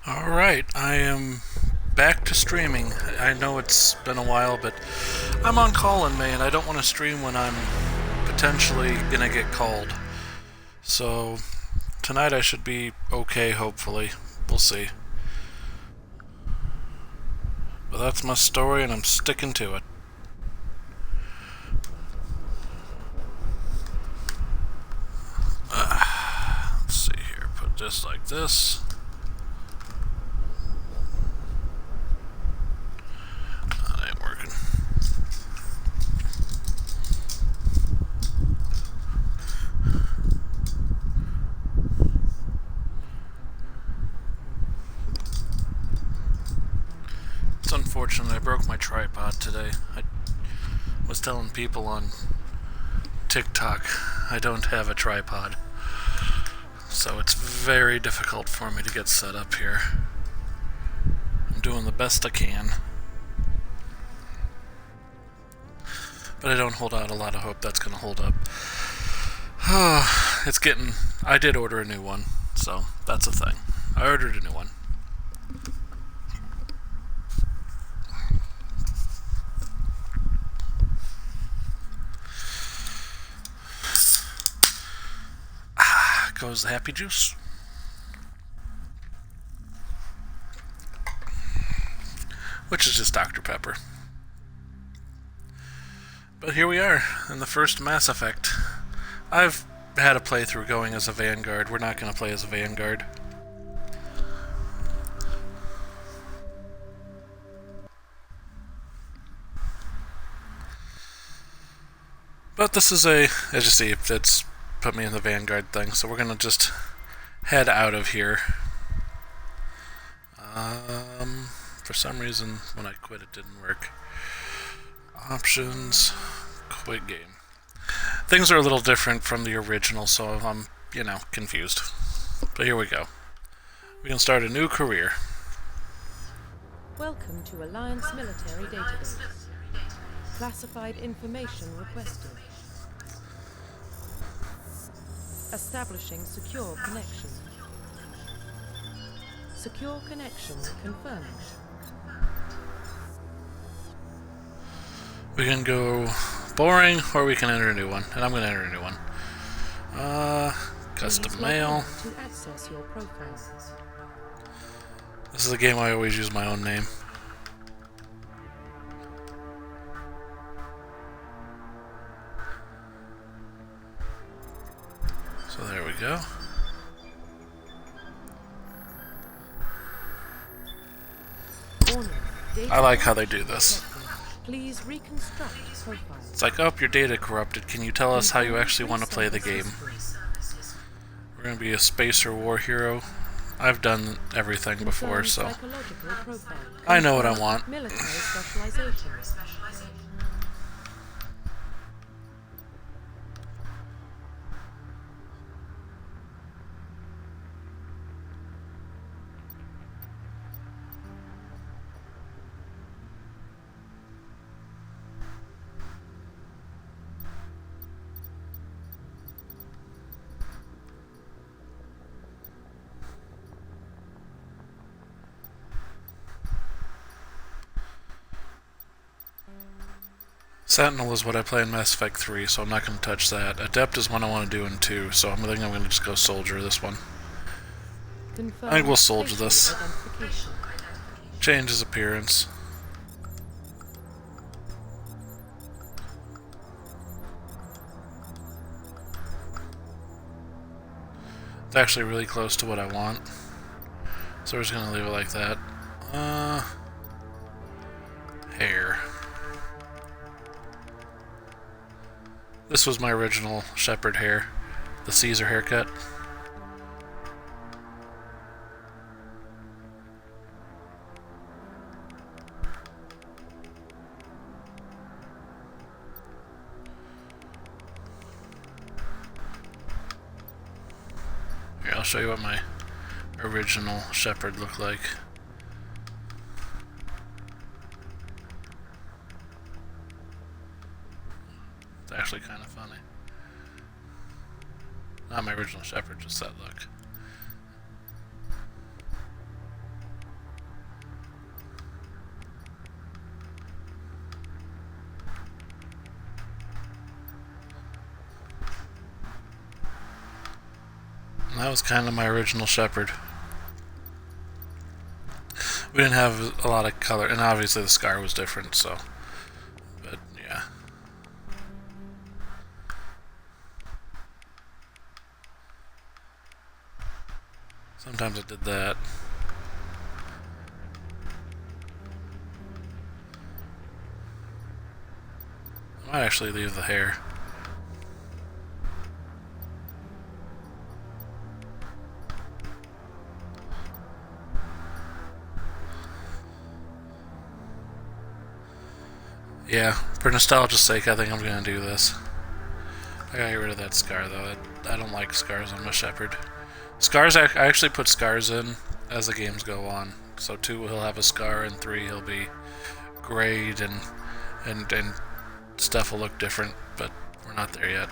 Alright, I am back to streaming. I know it's been a while, but I'm on call in May and I don't want to stream when I'm potentially gonna get called. So, tonight I should be okay, hopefully. We'll see. But that's my story and I'm sticking to it. Let's see here, put this like this. That ain't working. It's unfortunate I broke my tripod today. I was telling people on TikTok I don't have a tripod. So it's very difficult for me to get set up here. I'm doing the best I can. But I don't hold out a lot of hope that's going to hold up. It's getting... I did order a new one, so that's a thing. I ordered a new one. Goes the happy juice. Which is just Dr. Pepper. But here we are, in the first Mass Effect. I've had a playthrough going as a Vanguard. We're not going to play as a Vanguard. But this is as you see, it's put me in the Vanguard thing, so we're going to just head out of here. For some reason, when I quit, it didn't work. Options, quit game. Things are a little different from the original, so I'm, confused. But here we go. We can start a new career. Welcome to Alliance Military Database. Classified information requested. Establishing secure connection. Secure connection confirmed. We can go boring, or we can enter a new one. And I'm going to enter a new one. Custom mail. To access your profile. This is a game I always use my own name. So there we go. I like how they do this. Please reconstruct profile. It's like, oh, your data corrupted. Can you tell us how you actually want to play the game? We're going to be a spacer war hero. I've done everything before, so I know what I want. Military specialization. Sentinel is what I play in Mass Effect 3, so I'm not going to touch that. Adept is one I want to do in 2, so I'm going to just go Soldier this one. I think we'll Soldier this. Change his appearance. It's actually really close to what I want, so we're just going to leave it like that. Hair. This was my original Shepard hair, the Caesar haircut. Here, I'll show you what my original Shepard looked like. It's actually kind of funny. Not my original Shepard, just that look. That was kind of my original Shepherd. We didn't have a lot of color, and obviously the scar was different, so. But, yeah. Sometimes I did that. I might actually leave the hair. Yeah, for nostalgia's sake, I think I'm gonna do this. I gotta get rid of that scar, though. I don't like scars on my Shepherd. Scars, I actually put scars in as the games go on. So 2 he'll have a scar, and 3 he'll be grayed, and stuff will look different, but we're not there yet.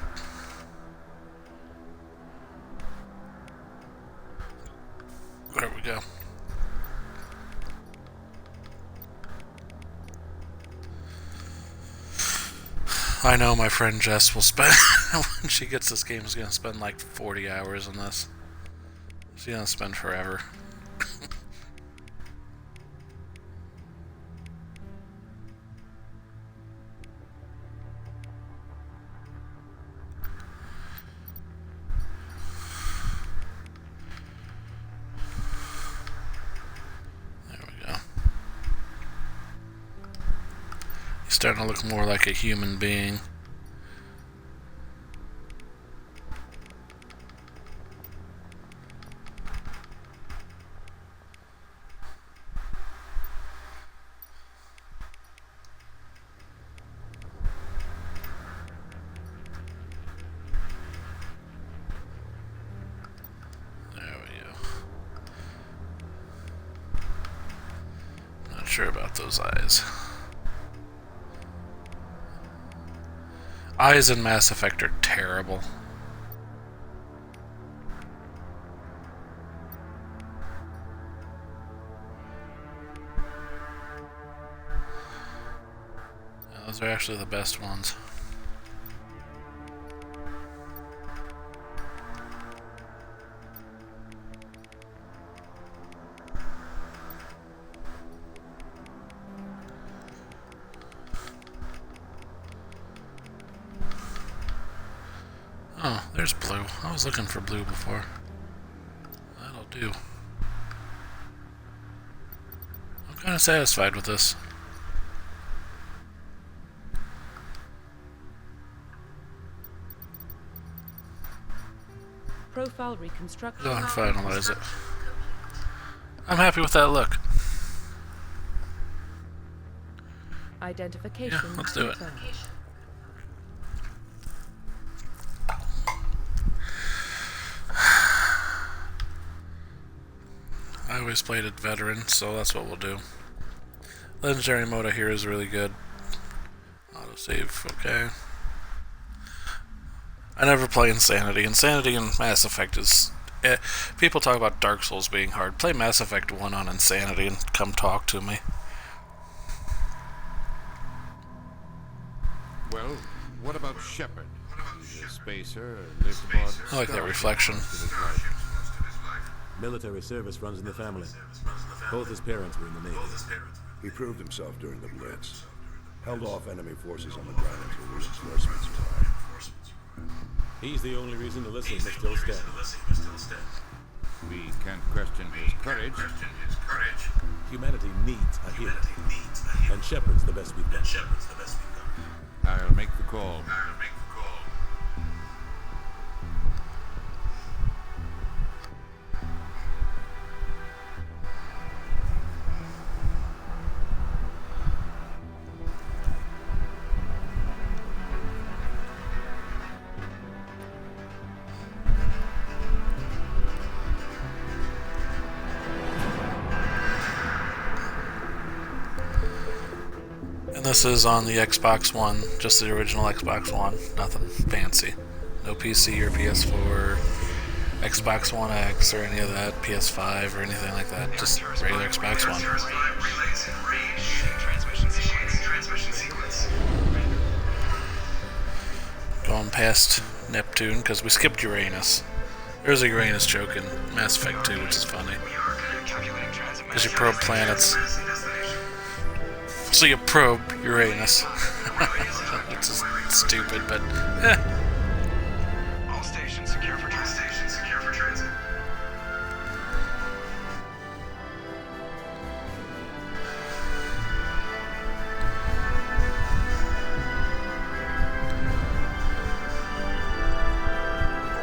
There we go. I know my friend Jess will spend, when she gets this game, is going to spend like 40 hours on this. She's going to spend forever. There we go. He's starting to look more like a human being. Sure about those eyes. Eyes in Mass Effect are terrible. Yeah, those are actually the best ones. Oh, there's blue. I was looking for blue before. That'll do. I'm kind of satisfied with this. Profile reconstruction. Go and finalize it. I'm happy with that look. Identification. Yeah, let's do it. confirmed. I always played at veteran, so that's what we'll do. Legendary mode I hear is really good. Autosave, okay. I never play Insanity. Insanity in Mass Effect is... people talk about Dark Souls being hard. Play Mass Effect 1 on Insanity and come talk to me. Well, what about Shepard? He's a spacer, lived aboard... I like that reflection. Military service runs in the family. Both his parents were in the Navy. He proved himself during the Blitz. Held off enemy forces on the ground until reinforcements arrived. He's the only reason the Elysium is still standing. We can't question his courage. Humanity needs a hero. And Shepard's the best we've got. I'll make the call. This is on the Xbox One, just the original Xbox One, nothing fancy. No PC or PS4, Xbox One X or any of that, PS5 or anything like that, just regular Xbox One. Going past Neptune, because we skipped Uranus. There's a Uranus joke in Mass Effect 2, which is funny. Because you probe planets. So you probe Uranus. Which is stupid, but All stations secure for transit.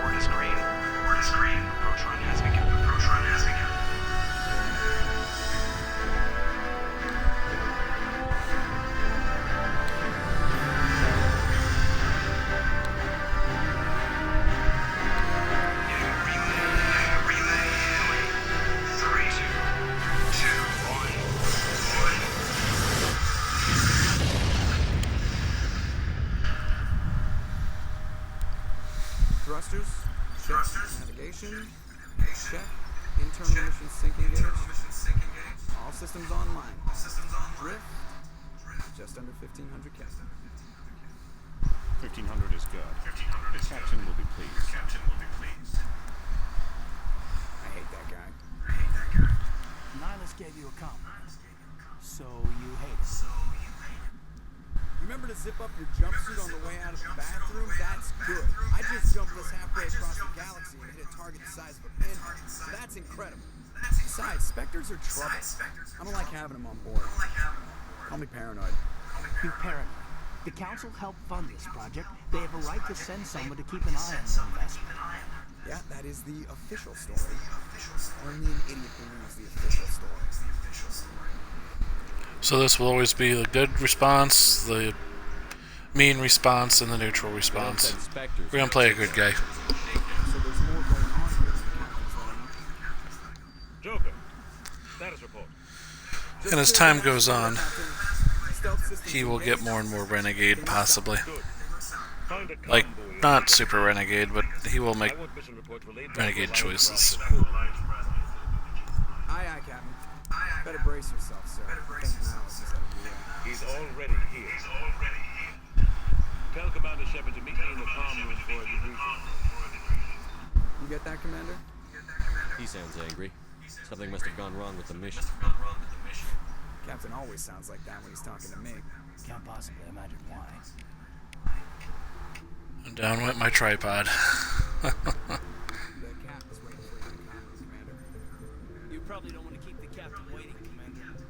Board is green. Approach run has begun. Thrusters, check. Navigation, check. Internal mission syncing gauge. All systems online. Drift, just under 1,500 Kelvin. 1,500 is good. The captain will be pleased. I hate that guy. Nihilus gave you a compliment, so you hate it. Remember to zip up your jumpsuit on the way out of the bathroom? That's good. I just jumped this halfway across the galaxy and hit a target the size of a pinhead, so that's incredible. Besides, Spectres are trouble. I don't like having them on board. Call me paranoid. You're paranoid. The Council helped fund this project. They have a right to send someone to keep an eye on their investment. Yeah, that is the official story. Only an idiot believes the official story. so this will always be the good response, the mean response, and the neutral response. We're gonna play a good guy. So there's more going on here than the captain's letting on. Joker, status report. And as time goes on, Stealth systems he will get more and more renegade, possibly. Good. Find a Like, convoy. not super renegade, but he will make I want mission reports relayed by renegade the Alliance choices. Rocket. Aye, Captain. Better brace yourself, sir. I think Nihilus is out of your way. He's already here. Tell Commander Shepard to meet me in the comm room for a debriefing. You get that, Commander? He sounds angry. Something must have gone wrong with the mission. Captain always sounds like that when he's talking to me. Can't possibly imagine why. And down went my tripod. The captain's waiting for you in the comm room, Commander. You probably don't want to keep the captain waiting, Commander.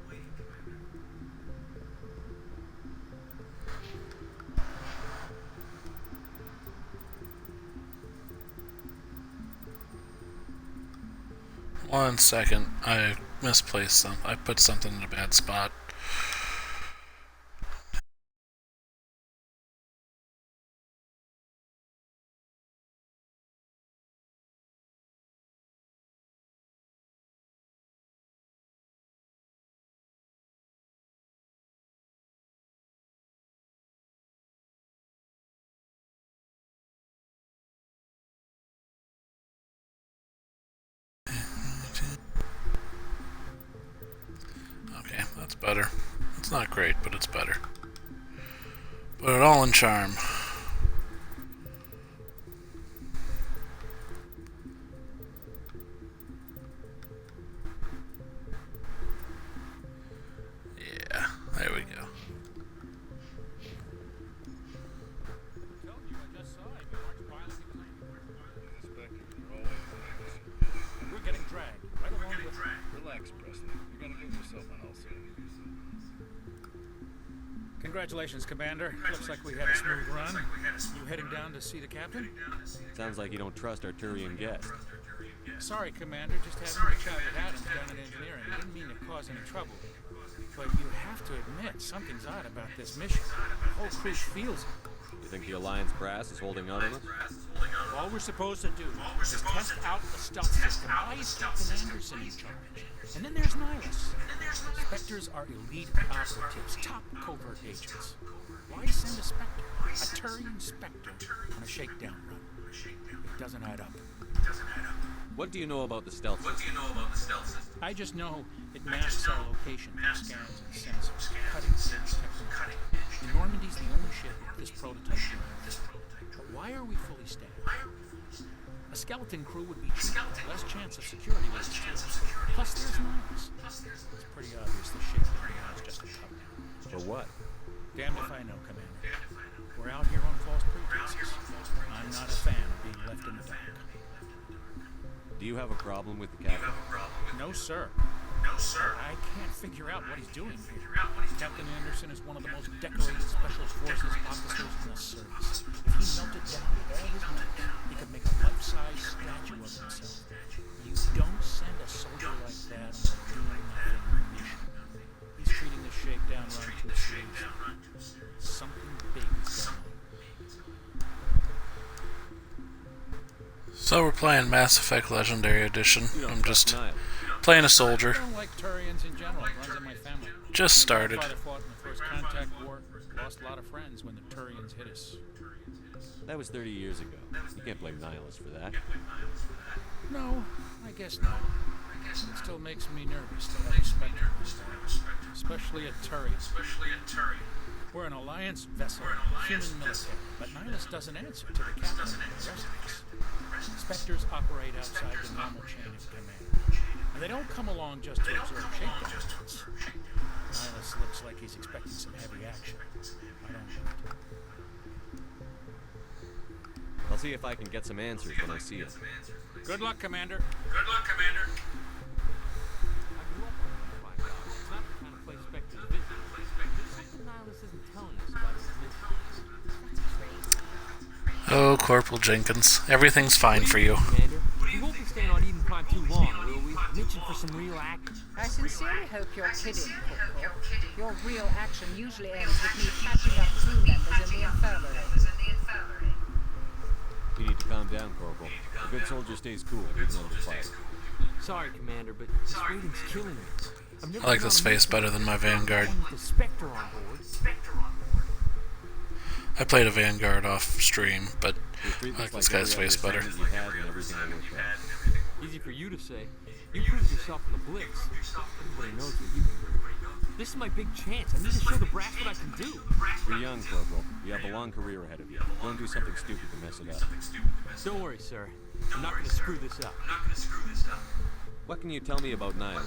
One second, I misplaced some. I put something in a bad spot. Okay, that's better. It's not great, but it's better. Put it all in charm. Yeah, there we go. We're getting dragged right along with Relax, Preston. You're gonna give yourself an ulcer. Congratulations, Commander. Looks like we had a smooth run. You heading down to see the captain? Sounds like you don't trust our Turian guest. Sorry, Commander. Just having a chat with Adams down in engineering. Didn't mean to cause any trouble. But you have to admit, something's odd about this mission. The whole crew feels it. You think the Alliance brass is holding out on us? All we're supposed to do is test out the stealth system. Why is Captain Anderson in charge? And then there's Nihilus. Spectres are elite operatives, top covert agents. Why send a Spectre, a Turian Spectre, on a shakedown run? It doesn't add up. What do you know about the stealth system? I just know it masks our location with scans and sensors. Cutting-edge technology. The Normandy's the only ship with this prototype unit. But why are we fully staffed? A skeleton crew would be cheaper, less chance of security risks too. Plus, there's Niles. It's pretty obvious the shakedown now is just a cover. For what? Damned if I know, Commander. We're out here on false pretenses. I'm not a fan of being left in the dark. Do you have a problem with the captain? No, sir. I can't figure out what he's doing here. Captain Anderson is one of the most decorated Special Forces officers in the service. If he melted down all his members, he could make a life-size statue of himself. You don't send a soldier like that on a doing-nothing mission. He's treating the shakedown run too seriously. Something big is going on. So we're playing Mass Effect Legendary Edition. You don't I'm just trust Niles. playing a soldier. I don't like Turians in general. It runs in my family. Just started. My father fought in the First Contact War. Lost a lot of friends when the Turians hit us. That was 30 years ago. You can't blame Nihilus for that. No, I guess not. It still makes me nervous to have a Spectre this time. Especially a Turian. We're an Alliance vessel, human military, but Nihilus doesn't answer to the captain and the rest of us. Spectres operate outside the normal chain of command. And they don't come along just to observe shakedowns. Nihilus looks like he's expecting some heavy action. I don't know. I'll see if I can get some answers when I see it. Good luck, Commander. Oh, Corporal Jenkins. Everything's fine for you. Commander, we won't be staying on Eden Prime too long, will we? Mitching for some real action. I sincerely hope you're kidding, Corporal. Your real action usually ends with me catching up crew members in the infirmary. You need to calm down, Corporal. A good soldier stays cool, even under fire. Sorry, Commander, but this waiting's killing me. I've never I like been this on a face mission better than my Vanguard. with the Spectre on board. I played a Vanguard off stream, but You treat I like this this guy's every face other better. assignment you had and everything I worked on. Easy for you to say. You proved yourself in the Blitz. Everybody knows what you can do. This is my big chance. I need to show the brass what I can do. You're young, Corporal. You have a long career ahead of you. Don't do something stupid to mess it up. Don't worry, sir. I'm not going to screw this up. What can you tell me about Nihilus?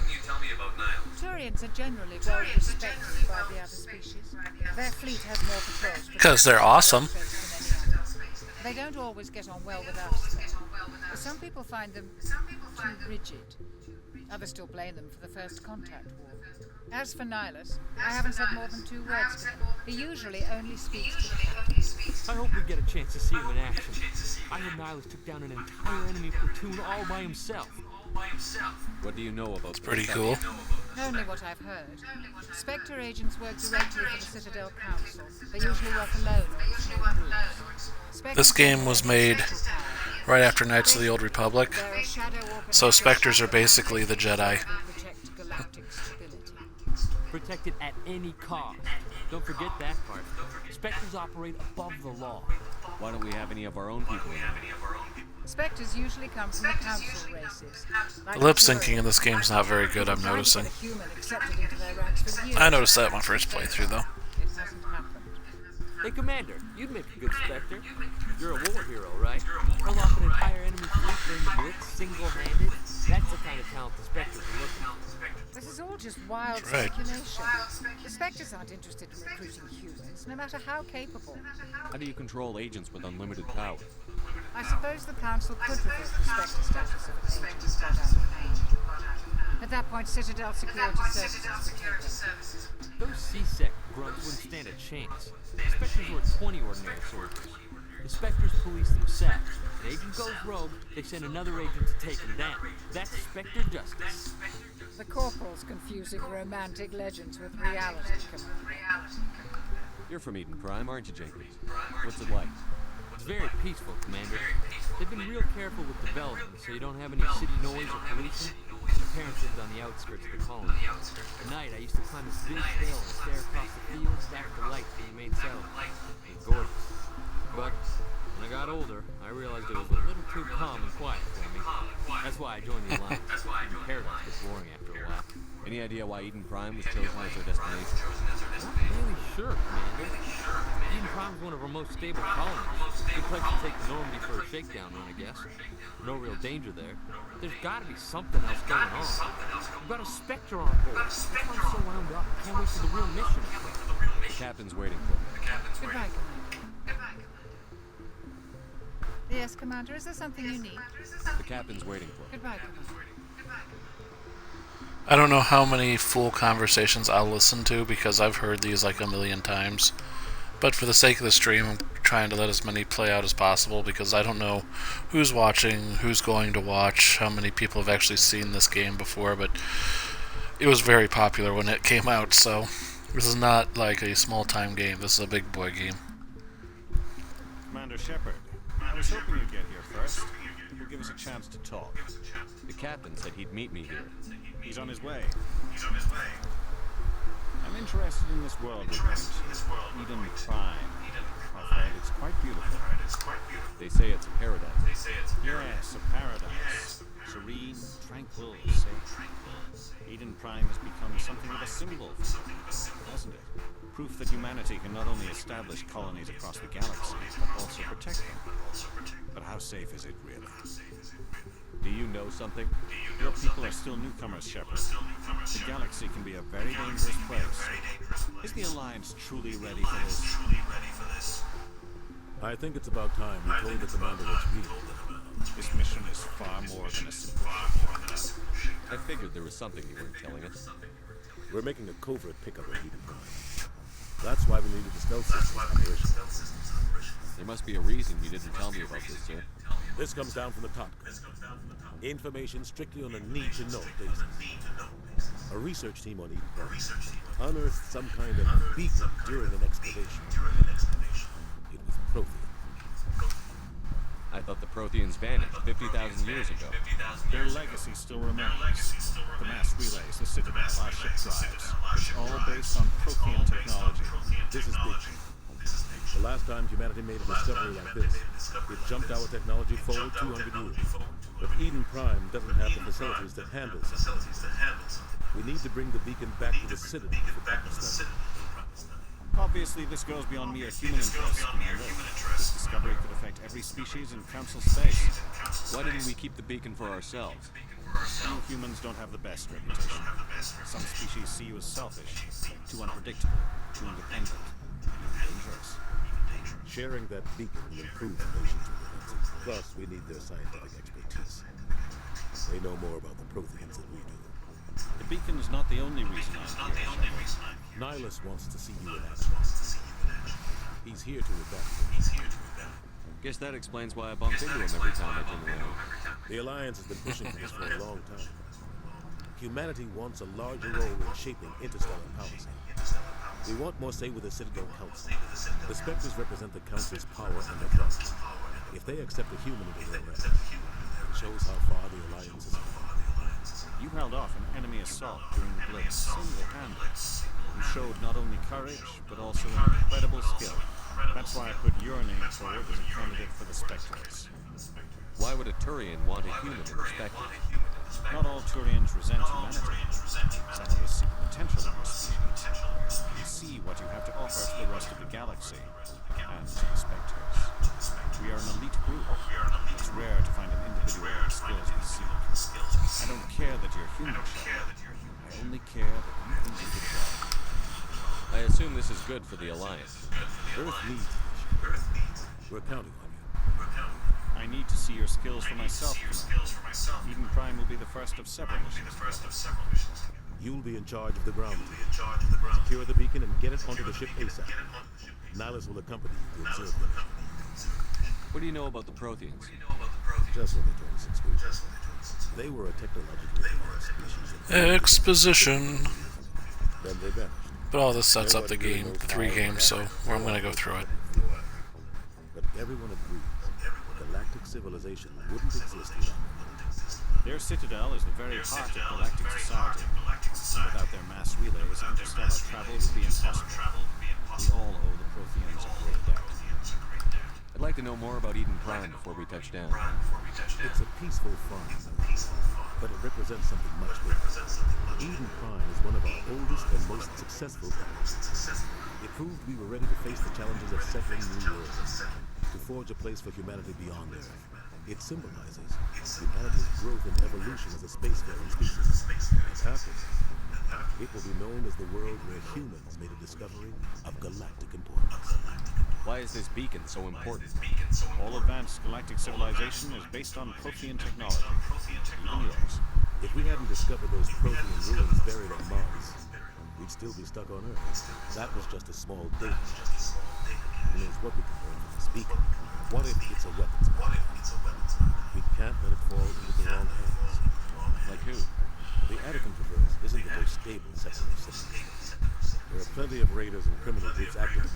Turians are generally well respected by the other species. Their fleet has more patrols. 'Cause they're awesome. than any other. They don't always get on well with us. Some people find them too rigid. Others still blame them for the First Contact War. As for Nihilus, I haven't said more than 2 words to him. He usually only speaks to the captain. I hope we get a chance to see him in action. I heard Nihilus took down an entire enemy platoon all by himself. What do you know about Pretty cool. Only what I've heard. Spectre agents work directly for the Citadel Council. They usually work alone or in small groups. This game was made right after Knights of the Old Republic, They're a shadow so organization Spectres are basically the Jedi. to protect galactic stability. Protected at any cost. Don't forget that part. Spectres operate above the law. Why don't we have any of our own people in here? Spectres usually come from the council races. The lip syncing in this game's not very good, I'm noticing. I I noticed that my first playthrough, though. It hasn't happened. Hey, Commander, you'd make a good Spectre. You're a war hero, right? Pull off an entire enemy fleet during the Blitz, single-handed. That's the kind of talent the Spectres are looking for. This is all just wild Right. speculation. The Spectres aren't interested in recruiting humans, no matter how capable. How do you control agents with unlimited power? I suppose the council could revoke the Spectre status of an agent who got out of hand. At that point, Citadel Security Services would take over. Those C-Sec grunts wouldn't stand a chance. The Spectres were 20 ordinary soldiers. The Spectres police themselves. An agent goes rogue, they send another agent to take him down. That's Spectre justice. The Corporal's confusing romantic legends with reality, Commander. You're from Eden Prime, aren't you, Jenkins? What's it like? It's very peaceful, Commander. They've been real careful with development, so you don't have any city noise or policing. My parents lived on the outskirts of the colony. At night, I used to climb this big hill and stare across the fields back at the lights from the main settlement. It was gorgeous. But when I got older, I realized it was a little too calm and quiet for me. That's why I joined the Alliance. Paradise gets boring after a while. Any idea why Eden Prime was chosen as our destination? Not really sure, Commander. Eden Prime's one of our most stable colonies. Good place to take the Normandy for a shakedown run, I guess. No real danger there. There's gotta be something else going on. We've got a Spectre on board. That's why I'm so wound up. I can't wait for the real mission to start. The captain's waiting for me. Goodbye, Commander. Yes, Commander, is there something you need? The captain's waiting for me. Goodbye, Commander. I don't know how many full conversations I'll listen to because I've heard these like a million times. But for the sake of the stream, I'm trying to let as many play out as possible because I don't know who's watching, who's going to watch, how many people have actually seen this game before, but it was very popular when it came out, so this is not like a small-time game, this is a big boy game. Commander Shepard, I was hoping you'd get here first. It will give us a chance to talk. The captain said he'd meet me here. He's on his way. I'm interested in this world we're going to, Eden Prime. I've heard it's quite beautiful. They say it's a paradise. Yes, a paradise. Serene, tranquil, safe. Eden Prime has become something of a symbol, hasn't it? Proof that humanity can not only establish colonies across the galaxy, but also protect them. But how safe is it, really? Do you know something? Your people are still newcomers, Shepard. The galaxy can be a very dangerous place. Is the Alliance truly ready for this? I think it's about time we told the commander what's real. This mission is far more than a simple ship. I figured there was something you weren't telling us. We're making a covert pickup of Eden Prime. That's why we needed the stealth system operation. There must be a reason you didn't tell me about this, sir. This comes down from the top. Information strictly on a need-to-know basis. A research team on Eden Prime unearthed some kind of beacon during an excavation. It was Prothean. I thought the Protheans vanished 50,000 years ago. Their legacy still remains. The mass relays, the Citadel, our ship drives. It's all based on Prothean technology. This is big. The last time humanity made a discovery like this, it jumped our technology forward 200 years. But Eden Prime doesn't have the facilities to handle something. We need to bring the beacon back to the Citadel for proper study. Obviously, this goes beyond mere human interest, Commander. This discovery could affect every species in Council space. Why didn't we keep the beacon for ourselves? You humans don't have the best reputation. Some species see you as selfish, too unpredictable, too independent, even dangerous. Sharing that beacon will improve the nation's defenses. Plus, we need their scientific expertise. They know more about the Protheans than we do. The beacon is not the only reason I'm here. Nihilus wants to see you in action. He's here to evacuate. Guess that explains why I bump into him every time I turn around. The Alliance has been pushing for this for a long time. Humanity wants a larger role in shaping interstellar policy. We want more say with the Citadel Council. The Spectres represent the Council's power and their trust. If they accept a human into their ranks, it shows how far the Alliance has come. You held off an enemy assault during the Blitz single-handed. You showed not only courage, but also incredible skill. That's why I put your name forward as a candidate for the Spectres. Why would a Turian want a human in the Spectre? Not all Turians resent humanity. Some of us see the potential in our species. We see what you have to offer to the rest of the galaxy, and to the Spectres. We are an elite group. It's rare to find an individual with the skills we seek. I don't care that you're human, Shepard. I only care that you can do the job. I assume this is good for the Alliance. Earth needs you. We're counting on you. I need to see your skills for myself, Commander. Eden Prime will be the first of several missions. You'll be in charge of the ground team. Secure the beacon and get it onto the ship ASAP. Nihilus will accompany you to observe them. What do you know about the Protheans? Just what they told us in school. They were a technologically advanced species. Exposition. Then they vanished. But all this sets up the game, 3 games, so I'm going to go through it. But everyone agrees. Galactic civilization wouldn't exist without them. Their citadel is the very heart of galactic society. And without their mass relays, interstellar travel would be impossible. We all owe the Protheans a great debt. I'd like to know more about Eden Prime before we touch down. It's a peaceful farm, but it represents something much bigger. Eden Prime is one of our oldest and most successful colonies. It proved we were ready to face the challenges of settling new worlds. to forge a place for humanity beyond Earth. It symbolizes humanity's growth and evolution as a spacefaring species. And after that, it will be known as the world where humans made a discovery of galactic importance. Why is this beacon so important? All advanced galactic civilization is based on Prothean technology, even yours. If we hadn't discovered those Prothean ruins buried on Mars, we'd still be stuck on Earth. That was just a small data. Who knows what we can learn from this beacon? What if it's a weapons? We can't let it fall into the wrong hands. Like who? The Attican Traverse isn't the most stable sector of civilization. There are plenty of raiders and criminal groups active.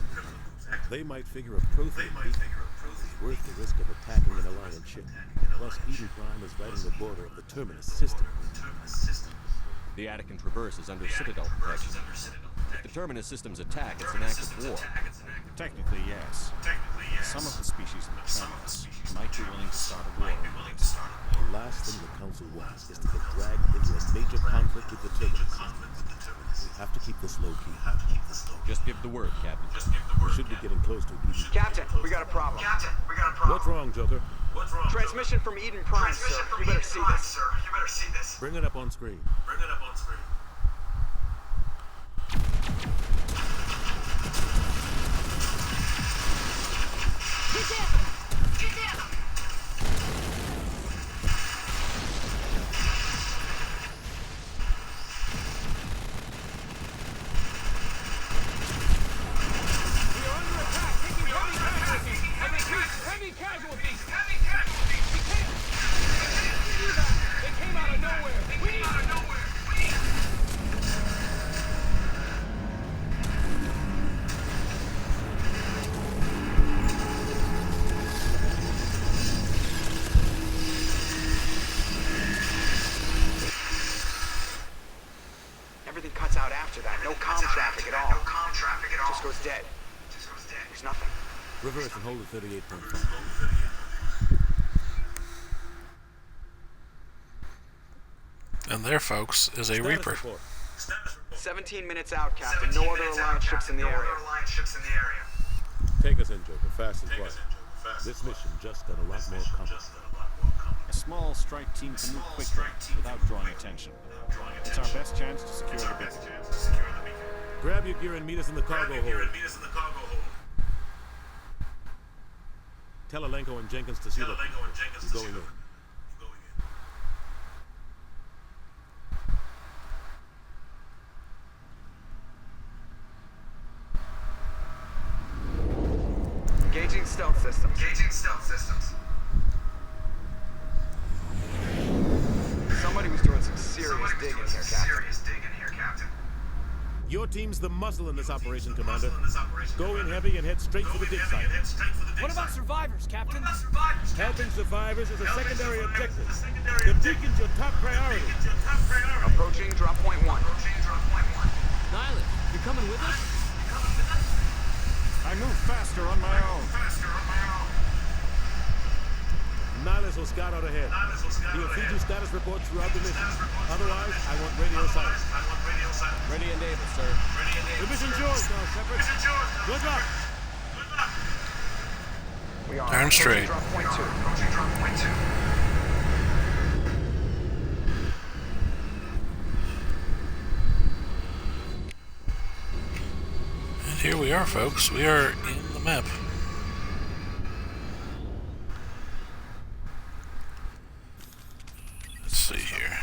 They might figure a Prothean beacon is worth the risk of attacking an Alliance ship. Plus, Eden Prime is right on the border of the Terminus system. The Attican Traverse is under Citadel protection. If the Terminus system's attack, it's an act of war. Technically, yes. Some of the species in the Terminus might be willing to start a war. The last thing the Council wants is to get dragged into a major conflict with the Terminus system. We have to keep this low-key. Just give the word, Captain. We should be getting close to Eden. Captain, we got a problem. What's wrong, Joker? Transmission from Eden Prime, sir. You better see this. Bring it up on screen. Heavy casualties! We can't do that! They came out of nowhere! We need... Everything cuts out after that. No comm traffic at all. Just goes dead. There's nothing. Reverse and hold at 38.5. And there, folks, is a Reaper. 17 minutes out, Captain. No other Alliance ships in the area. Take us in, Joker, fast and quiet. This mission just got a lot more complicated. A small strike team can move quickly without drawing attention. It's our best chance to secure the beacon. Grab your gear and meet us in the cargo hold. Tell Alenko and Jenkins to see that you're going in. Engaging stealth systems. Somebody was doing some serious digging here, Captain. Your team's the muscle in this operation, Commander. Go in heavy and head straight for the dig site. What about survivors, Captain? Helping survivors is a secondary objective. The beacon's your top priority. Approaching drop point 1. Nihilus, you coming with us? I move faster on my own. Nihilus will scout out ahead. He'll feed you status reports throughout the mission. Otherwise, I want radio silence. Ready and able, sir. The mission's yours, now, Shepard. Good luck. We are Darn straight. Drop point 2. And here we are, folks. We are in the map. Let's see here.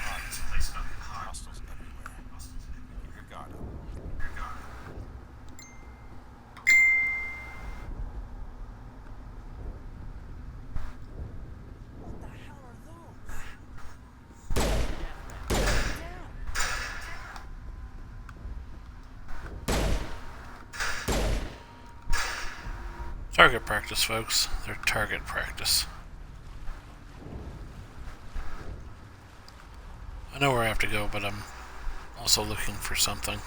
Target practice, folks. They're target practice. I know where I have to go, but I'm also looking for something.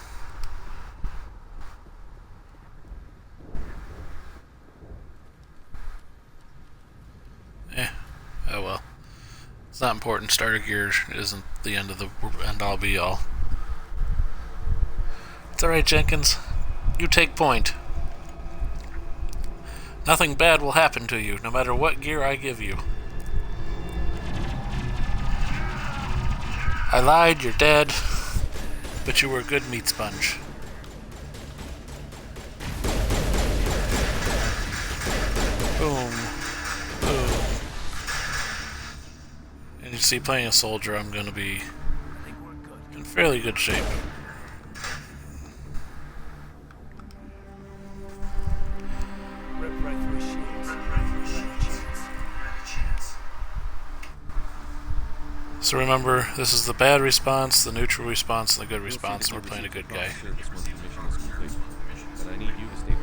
Oh well. It's not important. Starter gear isn't the end of the end-all be-all. It's alright, Jenkins. You take point. Nothing bad will happen to you, no matter what gear I give you. I lied, you're dead, but you were a good meat sponge. Boom. Boom. And you see, playing a soldier, I'm going to be in fairly good shape. Right through his shields. So remember, this is the bad response, the neutral response, and the good response, and we're playing a good guy. But I need you to stay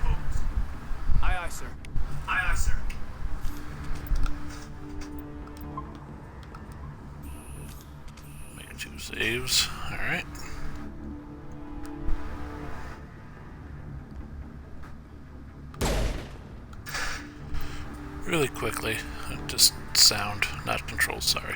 focused. Aye, aye, sir. Aye, aye, sir. Make 2 saves. Alright. Really quickly, just sound, not control, sorry.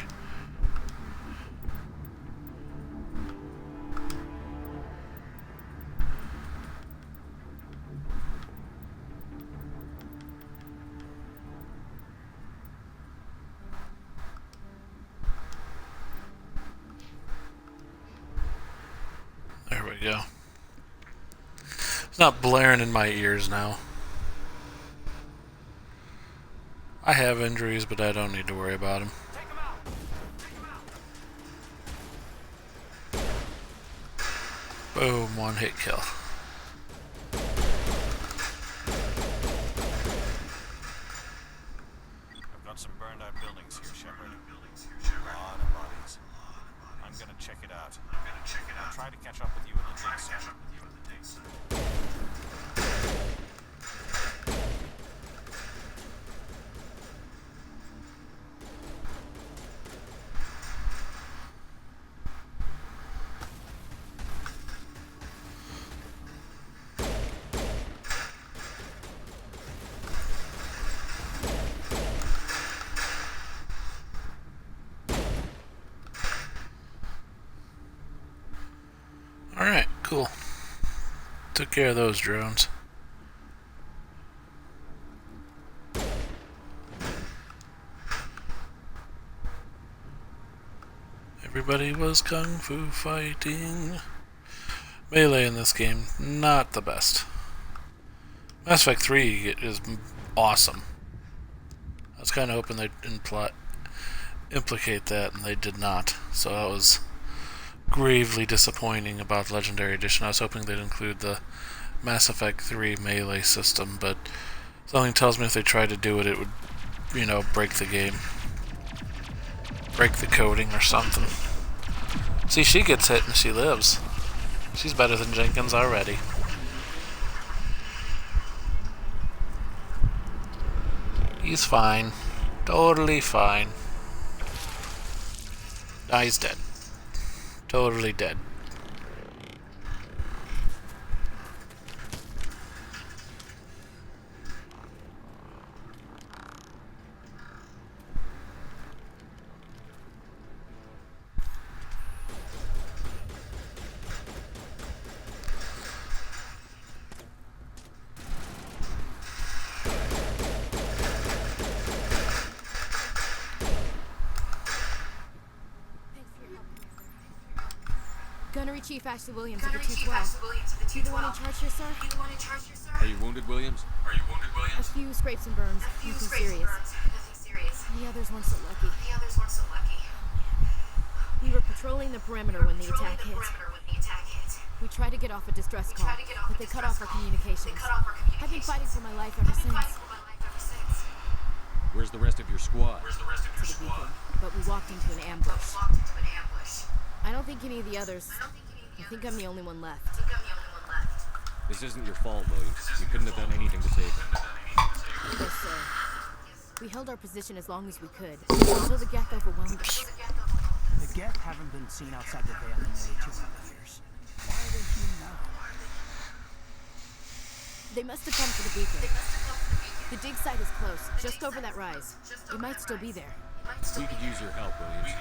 There we go. It's not blaring in my ears now. I have injuries, but I don't need to worry about them. Boom, 1 hit kill. I've got some burned out buildings here, Shepard. A lot of bodies. I'm gonna check it out. I'll try to catch up with you in the dig session. Alright, cool. Took care of those drones. Everybody was kung fu fighting. Melee in this game, not the best. Mass Effect 3 is awesome. I was kind of hoping they'd implicate that, and they did not. So that was gravely disappointing about Legendary Edition. I was hoping they'd include the Mass Effect 3 melee system, but something tells me if they tried to do it, it would, you know, break the game. Break the coding or something. See, she gets hit and she lives. She's better than Jenkins already. He's fine. Totally fine. Nah, he's dead. Totally dead. Gunnery Chief Ashley Williams of the 212. You the one in charge here, sir? Are you wounded, Williams? A few scrapes and burns. Nothing serious. The others weren't so lucky. We were patrolling the perimeter when the attack hit. We tried to get off a distress call, but they cut off our communications. I've been fighting for my life ever since. Where's the rest of your squad? To the beacon, but we walked into an ambush. I don't think any of the others. I think I'm the only one left. This isn't your fault, Williams. You couldn't have done anything to save them. Yes, sir. We held our position as long as we could, until the Geth overwhelmed us. The Geth haven't been seen outside the Veil in nearly 200 years. Why are they here now? They must have come for the beacon. The dig site is close, just over that rise. It might still be there. We could use your help, Williams.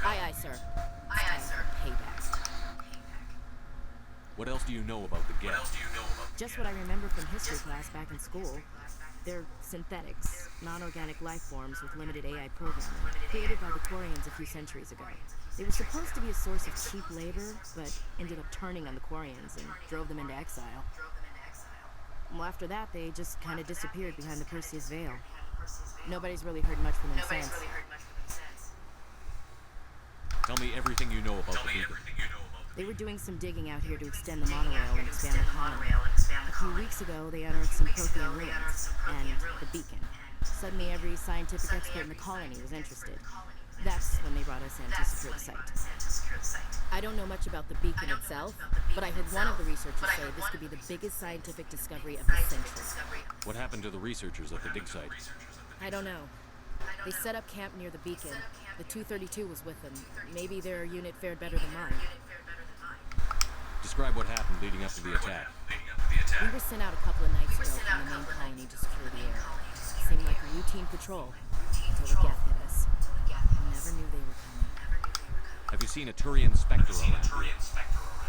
Aye, aye, sir. Aye, aye, sir. Payback. What else do you know about the Geth? Just what I remember from history class back in school. They're synthetics, non-organic life forms with limited AI programming, created by the Quarians a few centuries ago. They were supposed to be a source of cheap labor, but ended up turning on the Quarians and drove them into exile. Well, after that, they just kind of disappeared behind the Perseus Veil. Nobody's really heard much from them since. Tell me everything you know about the beacon. They were doing some digging out here to extend the monorail and expand the colony. A few weeks ago, they unearthed some Prothean ruins and the beacon. Suddenly, every scientific expert in the colony was interested. That's when they brought us in to secure the site. I don't know much about the beacon itself, but I heard one of the researchers say this could be the biggest scientific discovery of the century. What happened to the researchers at the dig site? I don't know. They set up camp near the beacon. The 232 was with them. Maybe their unit fared better than mine. Describe what happened leading up to the attack. We were sent out a couple of nights ago from the main colony to secure the air. It seemed like a routine patrol until the Geth hit us. We never knew they were coming. Have you seen a Turian Spectre around?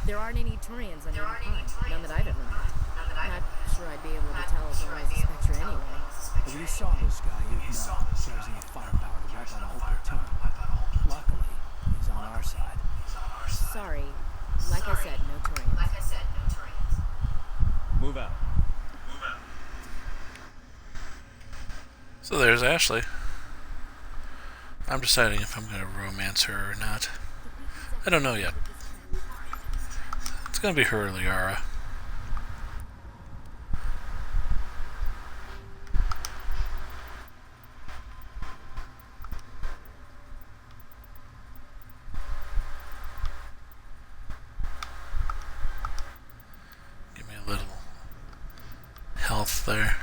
There aren't any Turians on Eden Pine. None that I've ever met. Not sure I'd be able to tell if one was a Spectre anyway. If you saw this guy, you'd know there's enough firepower to wipe out a whole platoon. Luckily, he's on our side. Sorry. Like I said, no Turians. Move out. So there's Ashley. I'm deciding if I'm going to romance her or not. I don't know yet. It's going to be her or Liara. Give me a little health there.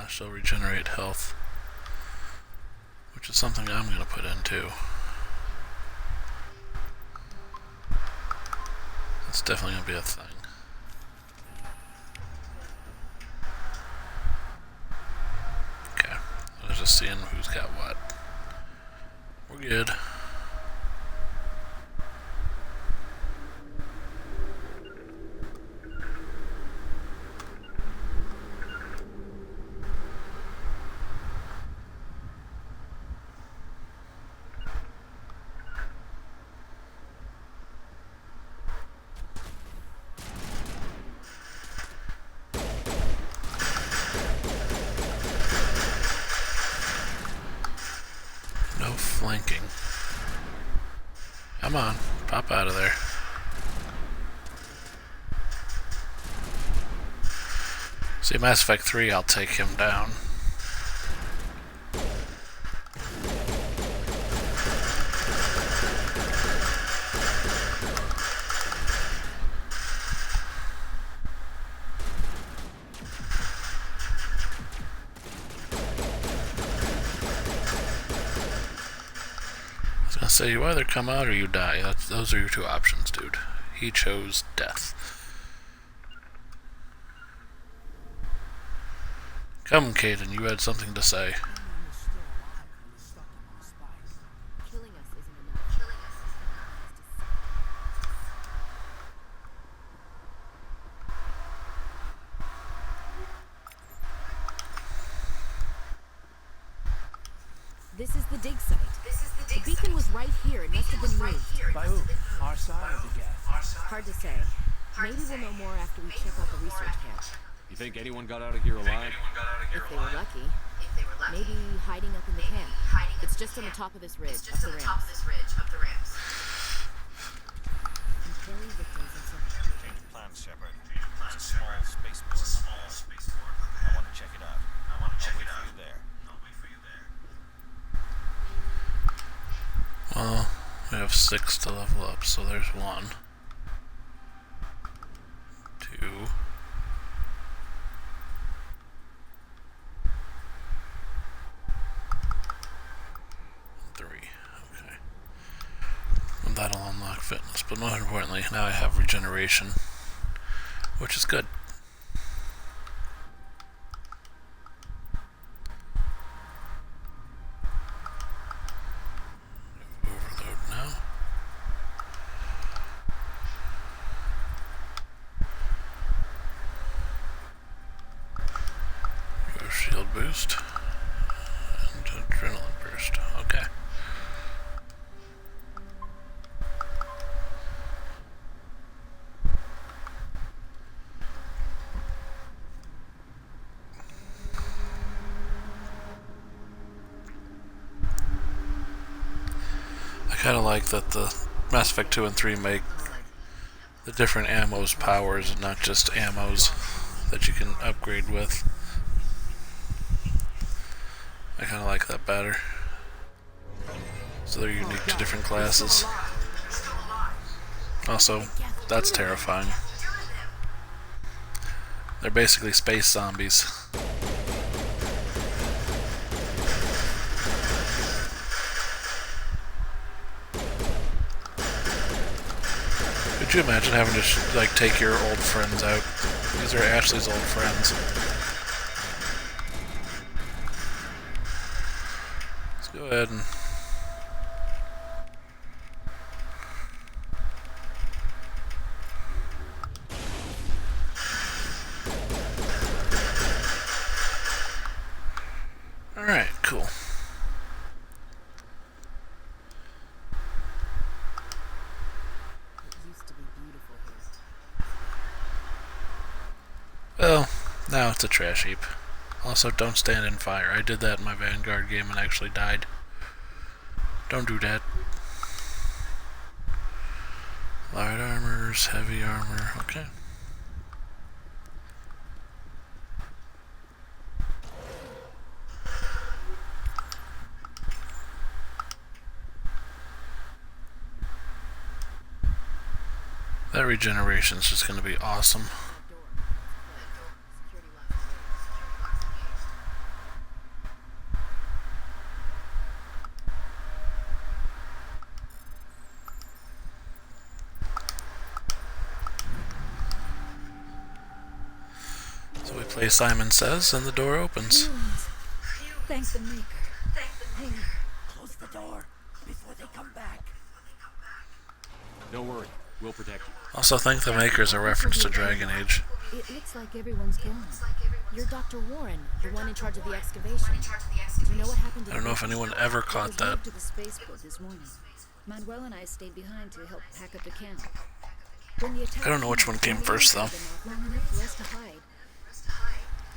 She'll regenerate health, which is something I'm going to put in too. That's definitely going to be a thing. Okay, I was just seeing who's got what. We're good. Flanking. Come on, pop out of there. See, Mass Effect 3, I'll take him down. So you either come out or you die. Those are your two options, dude. He chose death. Come, Caden, you had something to say. This is the dig site. The beacon was right here. It must have been moved. By who? Our side or the Geth? Hard to say. Maybe we'll know more after we check out the research camp. You think anyone got out of here alive? If they were lucky. Maybe hiding up in the camp. It's just on the top of this ridge, up the ramps. Comparing victims and some... Change plans, Shepard. It's a small spaceport. I want to check it out. I'll wait for you there. Well, we have 6 to level up, so there's 1, 2, 3. Okay. And that'll unlock fitness, but more importantly, now I have regeneration, which is good. boost. And adrenaline burst. Okay. I kind of like that the Mass Effect 2 and 3 make the different ammos powers and not just ammos that you can upgrade with. I kind of like that better. So they're unique to different classes. Also, that's terrifying. They're basically space zombies. Could you imagine having to like take your old friends out? These are Ashley's old friends. Let's go ahead and alright, cool. Well, now it's a trash heap. Also, don't stand in fire. I did that in my Vanguard game and actually died. Don't do that. Light armors, heavy armor, okay. That regeneration is just going to be awesome. So we play Simon Says and the door opens. Thank the Maker. Hey, close the door before they come back. Don't worry, we'll protect you. Also, thank the Maker is a reference to Dragon Age. It looks like everyone's gone. You're Dr. Warren, the one in charge of the excavation. Do you know what happened to I don't know if anyone ever caught that. to the spaceport this morning. Manuel and I stayed behind to help pack up the camp. When the attack I don't know which one came first, though. long enough for us to hide.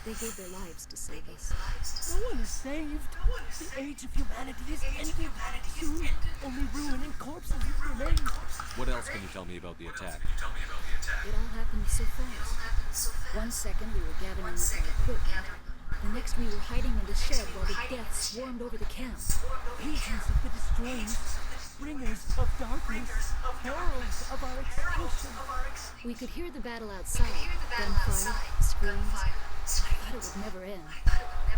They gave their lives to save us. No one is saved. The age of humanity is ended. Soon, only ruin and corpses remain. What else can you tell me about the attack? It all happened so fast. 1 second we were gathering up our equipment. The next we were hiding in the shed while the death swarmed over the camp. Agents of the Destroyers, bringers of darkness, heralds of our extinction. We could hear the battle outside. Gunfire, screams. I thought it would never end.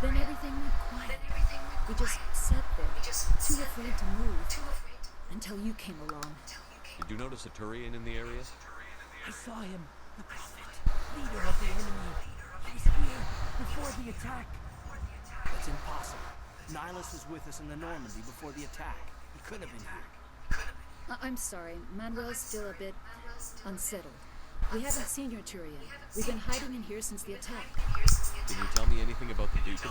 Then everything went quiet. We just sat there, too afraid to move, until you came along. Did you notice a Turian in the area? I saw him, the prophet, leader of the enemy. He was here before the attack. That's impossible. Nihilus was with us in the Normandy before the attack. He couldn't have been here. I'm sorry, Manuel's still a bit unsettled. We haven't seen your Turian. We've been hiding in here since the attack. Can you tell me anything about the beacon?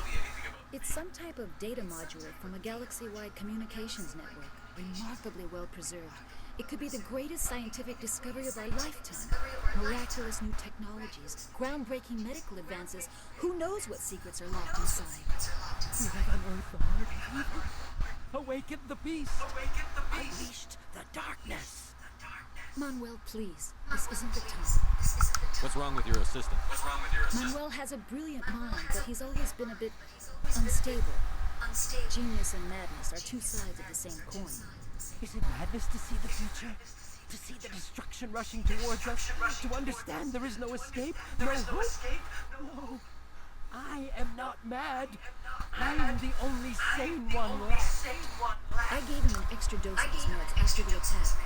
It's some type of data module from a galaxy-wide communications network, remarkably well preserved. It could be the greatest scientific discovery of our lifetime. Miraculous new technologies, groundbreaking medical advances. Who knows what secrets are locked inside? We have unearthed the heart of evil. Awakened the beast. Unleashed the darkness. Manuel, please. This isn't the time. What's wrong with your assistant? Manuel has a brilliant mind, but he's always been a bit unstable. Genius and madness are two sides of the same coin. Is it madness to see the future? To see the destruction rushing towards us? To understand there is no escape? No hope? No. I am not mad. I am the only sane one left. I gave him an extra dose of his meds after the attack.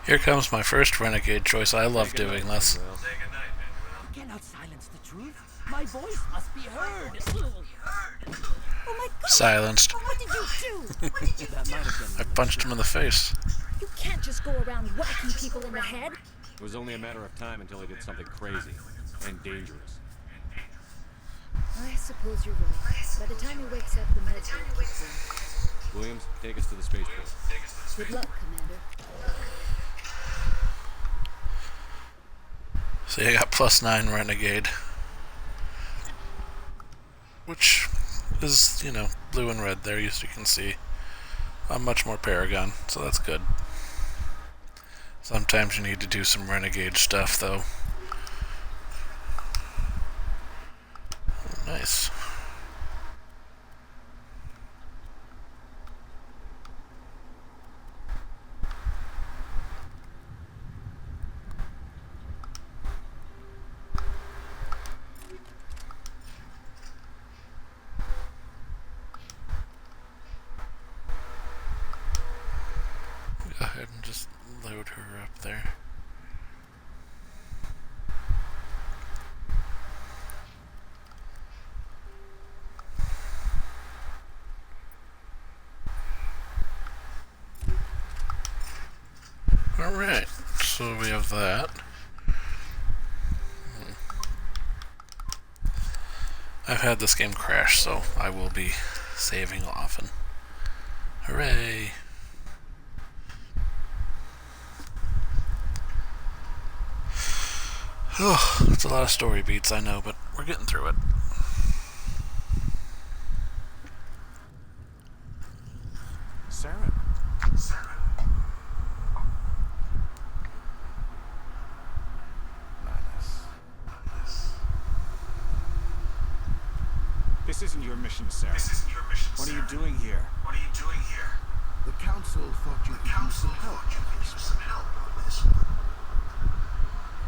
Here comes my first renegade choice. I love doing this. You cannot silence the truth. My voice must be heard. Oh my God! Silenced. What did you do? That might have been I punched him in the face. You can't just go around whacking people in the head. It was only a matter of time until he did something crazy and dangerous. I suppose you're right. By the time he wakes up, the meds will kick in. Williams, take us to the spaceport. Good luck, Commander. See, I got +9 Renegade. Which is, you know, blue and red there, as you can see. I'm much more Paragon, so that's good. Sometimes you need to do some Renegade stuff, though. Oh, nice. Go ahead and just load her up there. Alright, so we have that. I've had this game crash, so I will be saving often. Hooray! Oh, it's a lot of story beats, I know, but we're getting through it. Saren. This isn't your mission, Saren. What are you doing here? The council thought you could use some help.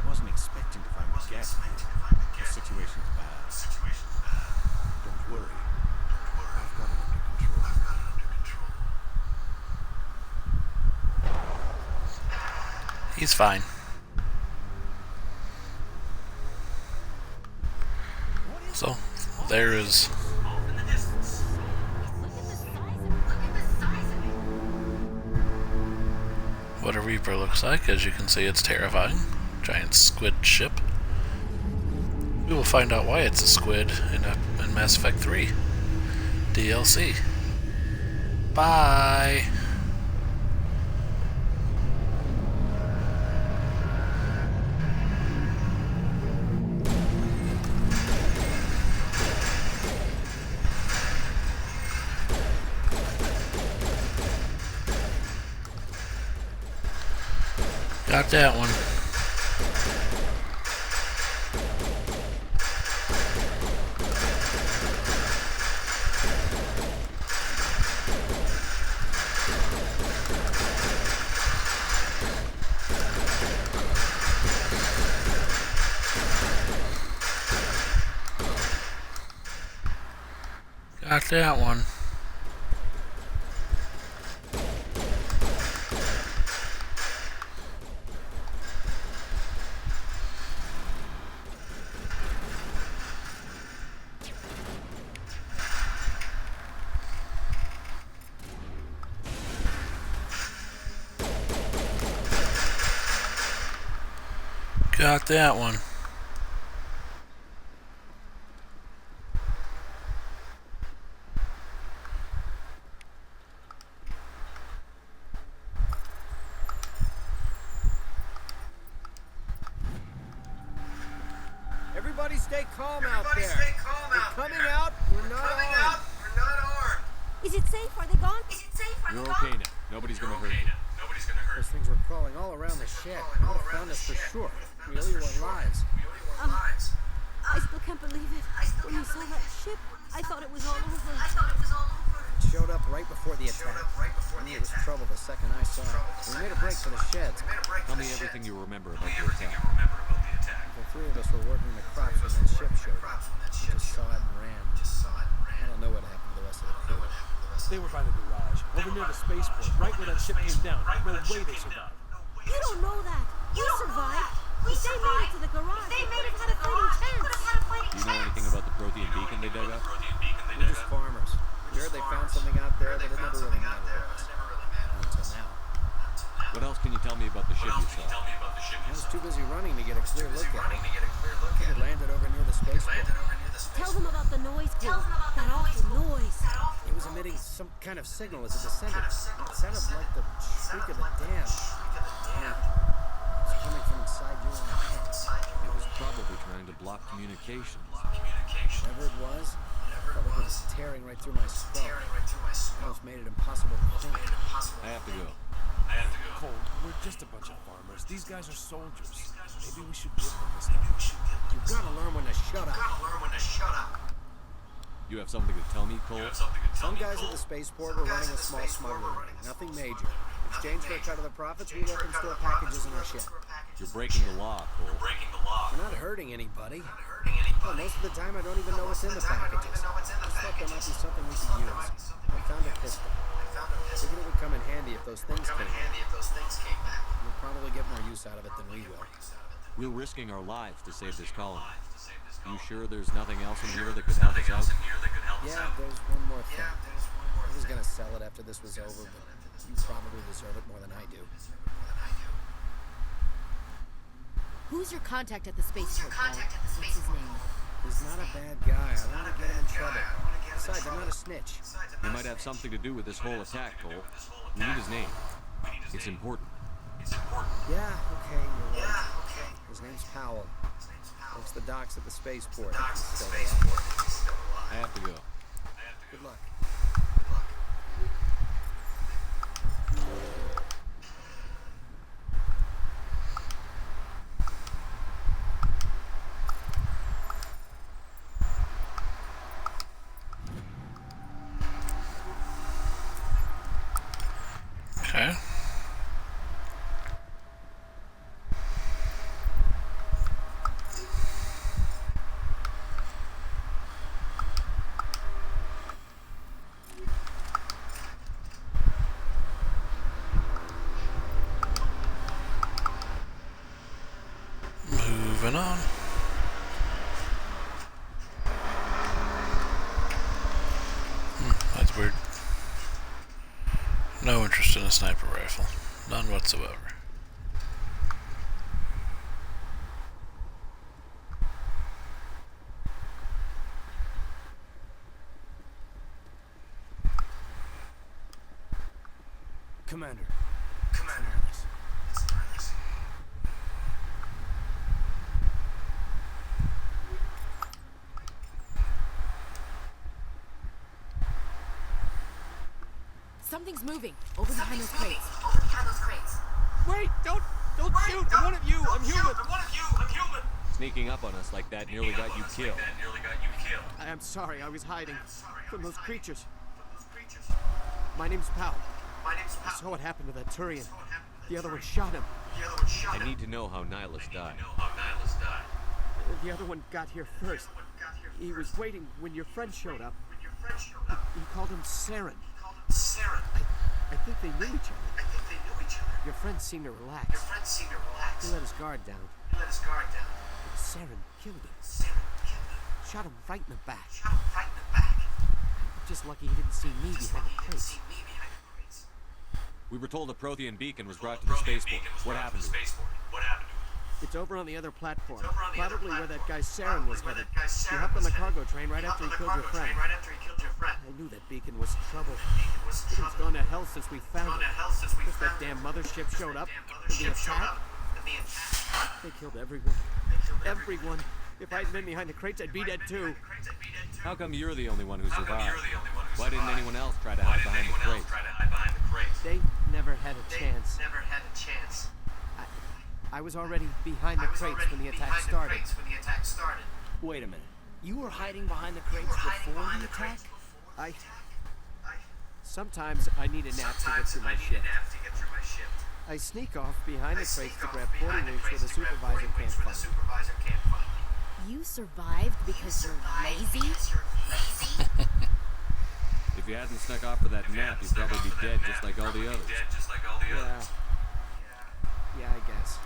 I wasn't expecting to find a guest. The situation's bad. Don't worry. I've got it under control. He's fine. So, there is what a Reaper looks like. As you can see, it's terrifying. Giant squid ship. We will find out why it's a squid in Mass Effect 3 DLC. Bye! Got that one. Got that one. Got that one. Everybody stay calm out there. We're coming out. We're not armed. Is it safe? Are they gone? You're okay now. Nobody's gonna hurt you. Those things were crawling all around the shed. They would have found us for sure. We owe you our lives. I still can't believe it. When you saw that ship, I thought it was all over. It showed up right before the attack. I knew it was trouble the second I saw it. We made a break for the sheds. Tell me everything you remember about the attack. The three of us were working the crops when that ship showed up. We just saw it and ran. I don't know what happened to the rest of the crew. They were by the garage, over near the spaceport, right where that ship came down. No way they survived. You don't know that. We survived. If they made it to the garage, they may have had a fighting chance. Do you know anything about the Prothean beacon they dug up? We're just farmers. We heard they found something out there, but it never really mattered to us. Until now. What else can you tell me about the ship you saw? I was too busy running to get a clear look at it. It landed over near the spaceport. Tell them about the noise, Cole. That awful noise. It was emitting some kind of signal as it descended. It sounded like the shriek of a dam. Yeah. It was coming from inside you on your head. It was probably trying to block communications. Whatever it was, I felt like it was tearing right through my skull. Almost made it impossible to think. I have to go. Cole, we're just a bunch of farmers. These guys are soldiers. Maybe we should give them this time. You've got to learn when to shut up. You have something to tell me, Cole? Some guys at the spaceport were running a small smuggling ring. Nothing major. In exchange for a cut of the profits, we let them store packages in our ship. You're breaking the law, Cole. We're not hurting anybody. Well, most of the time, I don't even know what's in the packages. Just thought there might be something we could use. I found a pistol. Figured it would come in handy if those things came back. We'll probably get more use out of it than we will. We're risking our lives to save this colony. You sure there's nothing else in here that could help us out? Yeah, there's one more thing. I was gonna sell it after this was over, but you probably deserve it more than I do. Who's your contact at the spaceport? What's his name? He's not a bad guy. I don't want to get him in trouble. Besides, I'm not a snitch. He might have something to do with this whole attack, Cole. We need his name. It's important. Yeah, okay, you're right. His name's Powell. Works the docks at the spaceport. He's still alive. I have to go. Good luck. Okay. Moving on. That's weird. No interest in a sniper rifle. None whatsoever. Commander. Something's moving. Over behind those crates. Wait! Don't shoot! I'm one of you! I'm human! Sneaking up on us like that nearly got you killed. I'm sorry, I was hiding from those creatures. My name's Powell. I saw what happened to that Turian. The other one shot him. I need to know how Nihilus died. The other one got here first. He was waiting when your friend showed up. He called him Saren. I think they knew each other. Your friend seemed to relax. He let his guard down. But Saren killed him. Shot him right in the back. Just lucky he didn't see me behind the crates. We were told a Prothean beacon was brought to the spaceport. What happened to it? It's over on the other platform. Probably where that guy Saren was headed. He hopped on the cargo train right after he killed your friend. I knew that beacon was trouble. It's gone to hell since we found it. Just that damn mothership showed up. And the attack. They killed everyone. Everyone. If I'd been behind the crates, I'd be dead too. How come you're the only one who survived? Why didn't anyone else try to hide behind the crates? They never had a chance. I was already behind the crates when the attack started. Wait a minute. You were hiding behind the crates before the attack? Sometimes I need a nap to get through my shift. I sneak off behind the crates to grab 40 winks where the supervisor can't find. You survived because you're lazy? If you hadn't snuck off for that nap, you'd probably be dead just like all the others. Yeah, I guess.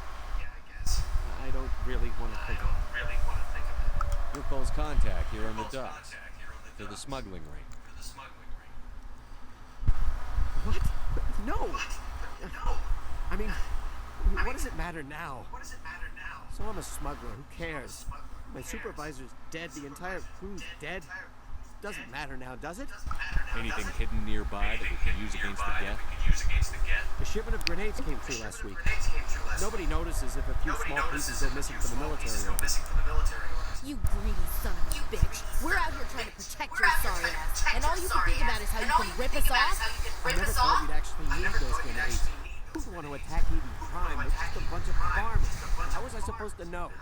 I don't really want to think about it. You're Cole's contact here on the docks. To the smuggling ring. What? No! What does it matter now? So I'm a smuggler, who cares? My supervisor's dead. The entire crew's dead. Doesn't matter now, does it? Anything hidden nearby that we can use against the Geth? A shipment of grenades came through last week. Nobody notices if a few small pieces go missing from the military. You greedy son of a bitch. We're out here trying to protect your sorry ass, and all you can think about is how you can rip us off? I never thought we'd actually need those grenades. Who would want to attack Eden Prime with just a bunch of farmers? How was I supposed to know?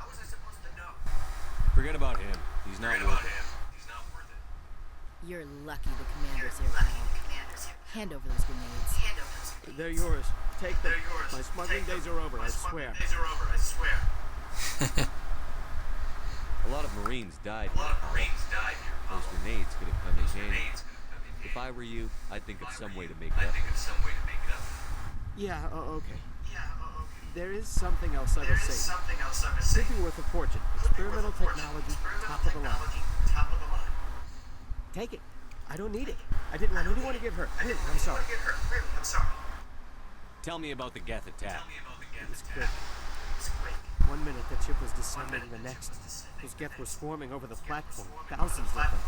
Forget about him. He's not worth it. You're lucky the commander's here, pal. Hand over those grenades. They're yours. Take them. My smuggling days are over, I swear. A lot of Marines died here. Those grenades could have come in handy. If I were you, I'd think of some way to make it up. Yeah, okay. There is something else I was saying. Could be worth a fortune. Experimental technology, top of the line. Take it. I don't need it. I didn't want anyone to get hurt. Really, I'm sorry. Tell me about the Geth attack. It was quick. 1 minute the ship was descending, the next. Those Geth were swarming over the platform. Thousands of them.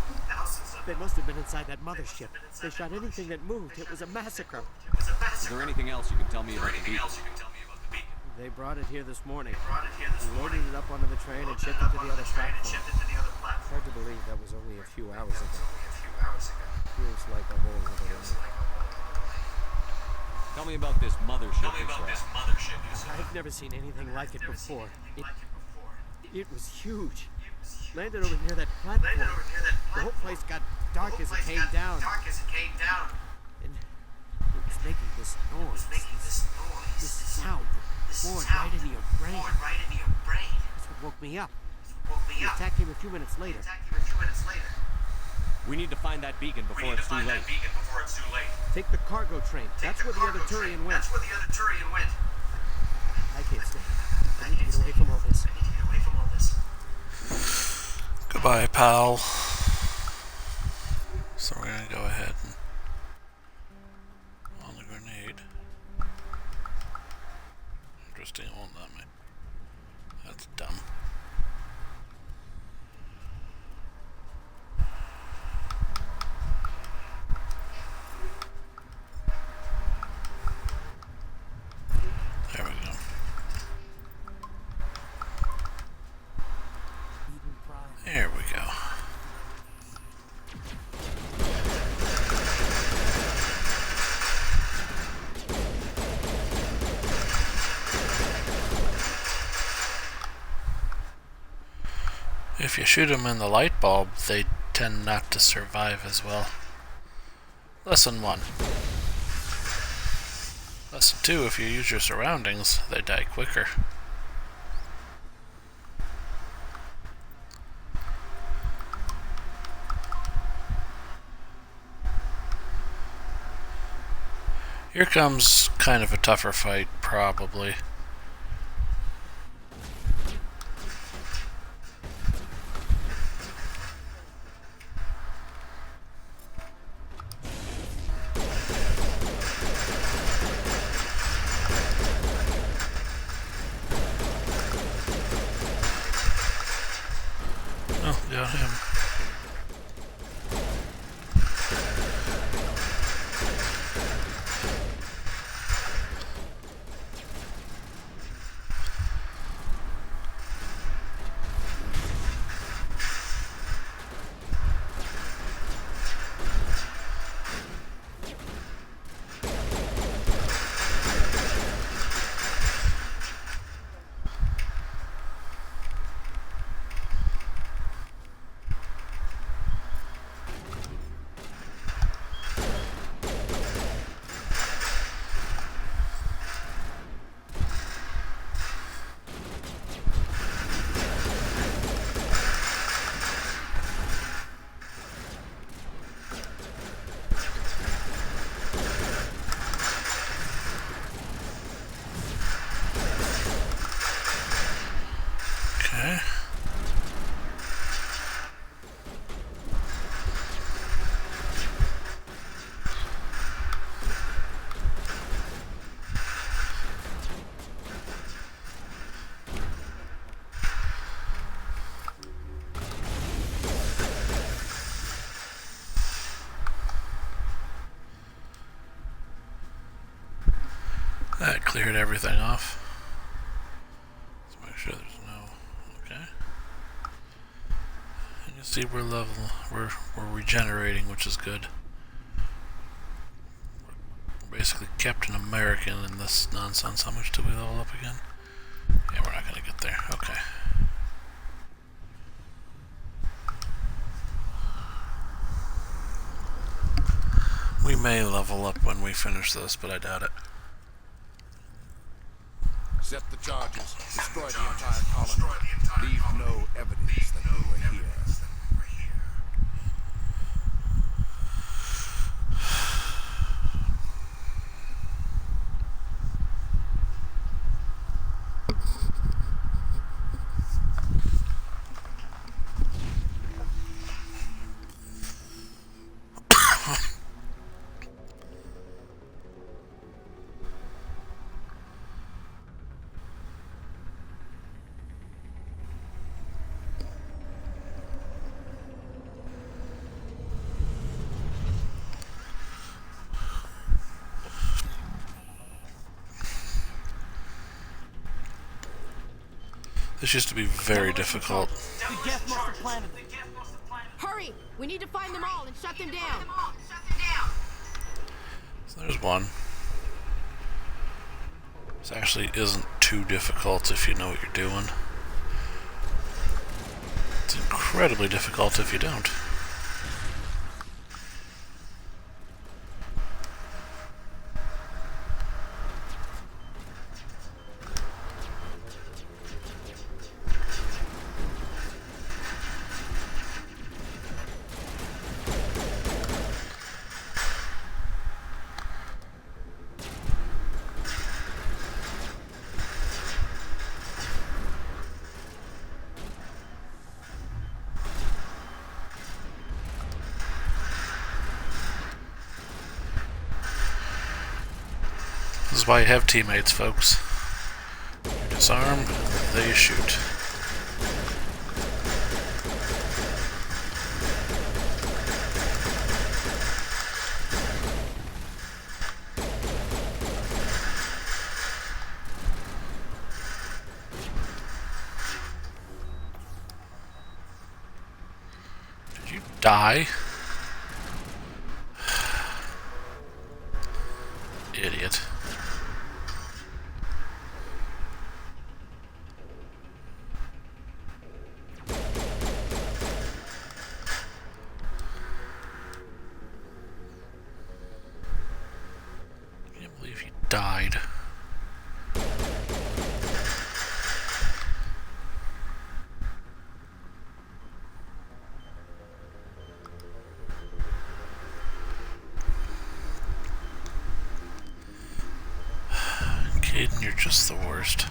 They must have been inside that mothership. They shot anything that moved. It was a massacre. Is there anything else you can tell me about the beacon? They brought it here this morning. We loaded it up onto the train and shipped it to the other platform. Hard to believe that was only a few hours ago. Feels like a whole other life. Tell me about this mothership you saw. I've never seen anything like it before. It was huge. Landed over near that platform. The whole place got dark as it came down. And it was making this noise. This sound bored right into your brain. That's what woke me up. The attack came a few minutes later. We need to find that beacon before it's too late. Take the cargo train. That's where the other Turian went. I can't stay. I need to get away from all this. Goodbye, pal. So we're gonna go ahead and on the grenade. Interesting, it won't let me. That's dumb. There we go. There we go. If you shoot them in the light bulb, they tend not to survive as well. Lesson 1. Lesson 2, if you use your surroundings, they die quicker. Here comes kind of a tougher fight, probably. Oh, got him. That cleared everything off. Let's make sure there's no. Okay. And you see we're regenerating, which is good. We're basically Captain American in this nonsense. How much do we level up again? Yeah, we're not gonna get there. Okay. We may level up when we finish this, but I doubt it. Set the charges. Destroy the entire colony. Leave no evidence that we were here. This used to be very difficult. The Geth must have planted them. Hurry! We need to find them all and shut them down. So there's one. This actually isn't too difficult if you know what you're doing. It's incredibly difficult if you don't. This is why you have teammates, folks. You disarm, they shoot. Did you die? Idiot. Died. Caden, you're just the worst.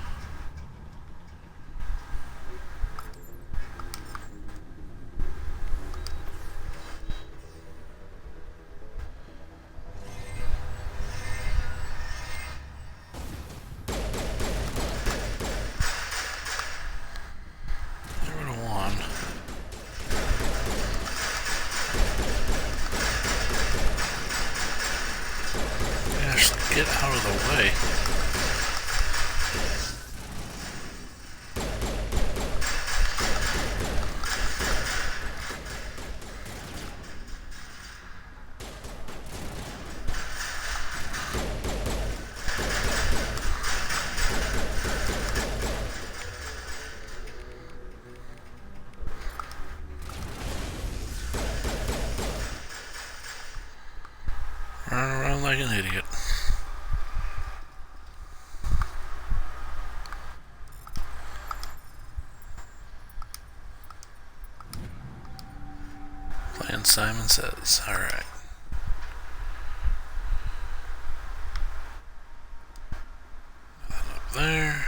Get out of the way. Run around like an idiot. Playing Simon Says. Alright. Nothing up there.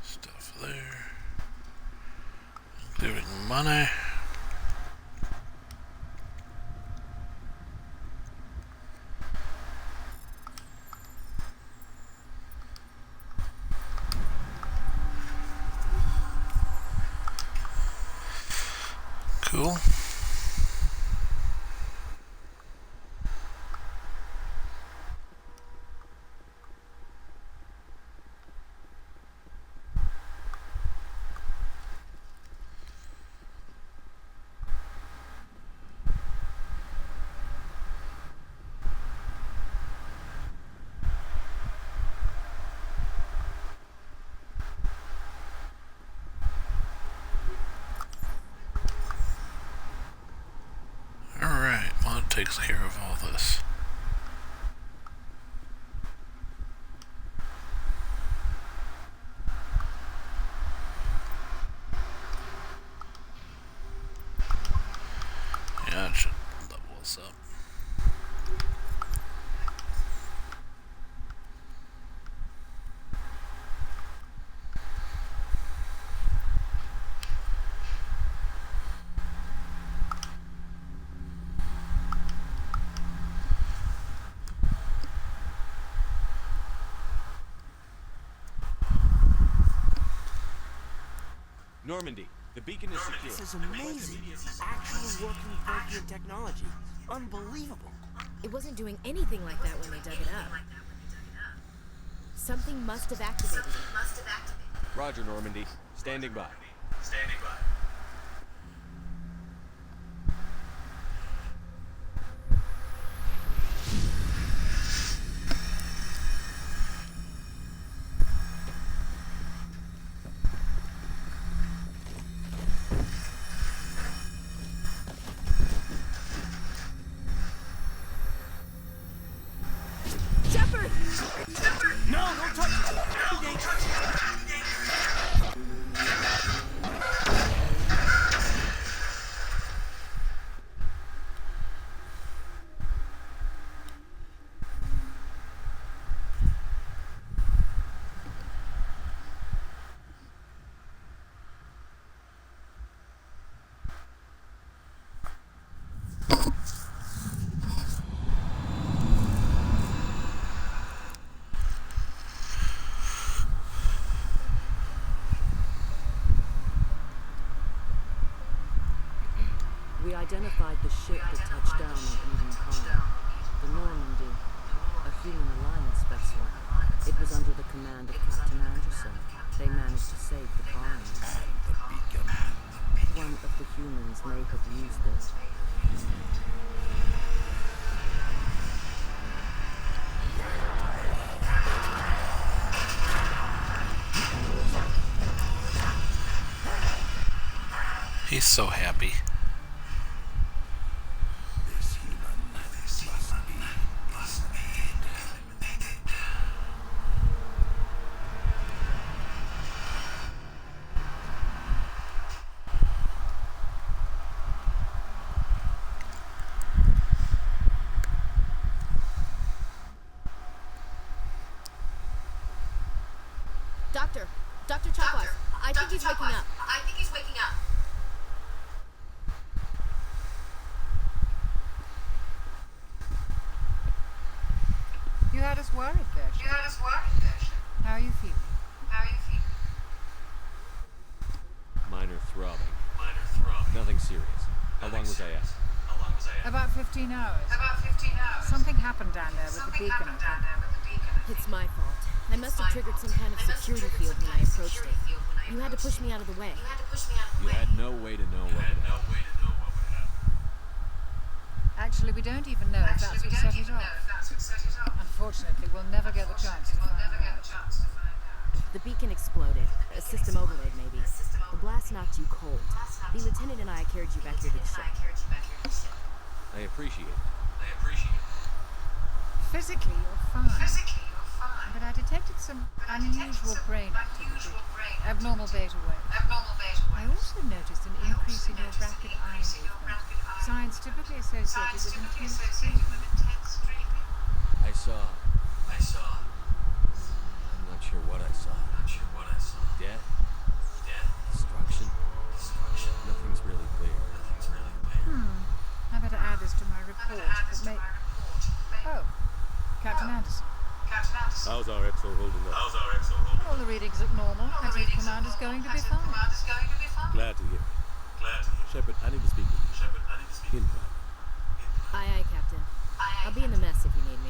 Stuff there. Including money. Cool. takes care of all this. Yeah, it should level us up. Normandy, the beacon is secure. This is amazing. Actual working Prothean technology. Unbelievable. It wasn't doing anything like that when they dug it up. Something must have activated it. Roger, Normandy. Standing by. Shepard! No, don't touch it! We identified the ship that touched down on Eden Colony, the Normandy, a human alliance vessel. It was under the command of Captain Anderson. They managed to save the colony. And the beacon. One of the humans may have used it. He's so happy. This human must be eliminated. Dr. Chakwas, I think he's waking up. You had us worried there, Shep. How are you feeling? Minor throbbing. Nothing serious. How long was I out? About 15 hours. Something happened down there with the beacon, I think. It's my fault. I must have triggered some kind of security field when I approached it. You had to push me out of the way. You had no way to know what would happen. Actually, we don't even know if that's what set it off. Unfortunately, we'll never get the chance to find out. The beacon exploded. A system overload, maybe. The blast knocked you cold. The lieutenant and I carried you back here to the ship. I appreciate it. Physically, you're fine. But I detected some unusual brain activity. Abnormal beta waves. I also noticed an increase in your rapid eye movement. Signs typically associated with intense dreaming. I saw. I'm not sure what I saw. Death. Destruction. Nothing's really clear. I better add this to my report. Oh, Captain Anderson. How's our XO holding up? All the readings look normal, and his command is going to be fine. Glad to hear it. Shepard, I need to speak with you. In private. Aye, Captain. I'll be in the mess if you need me.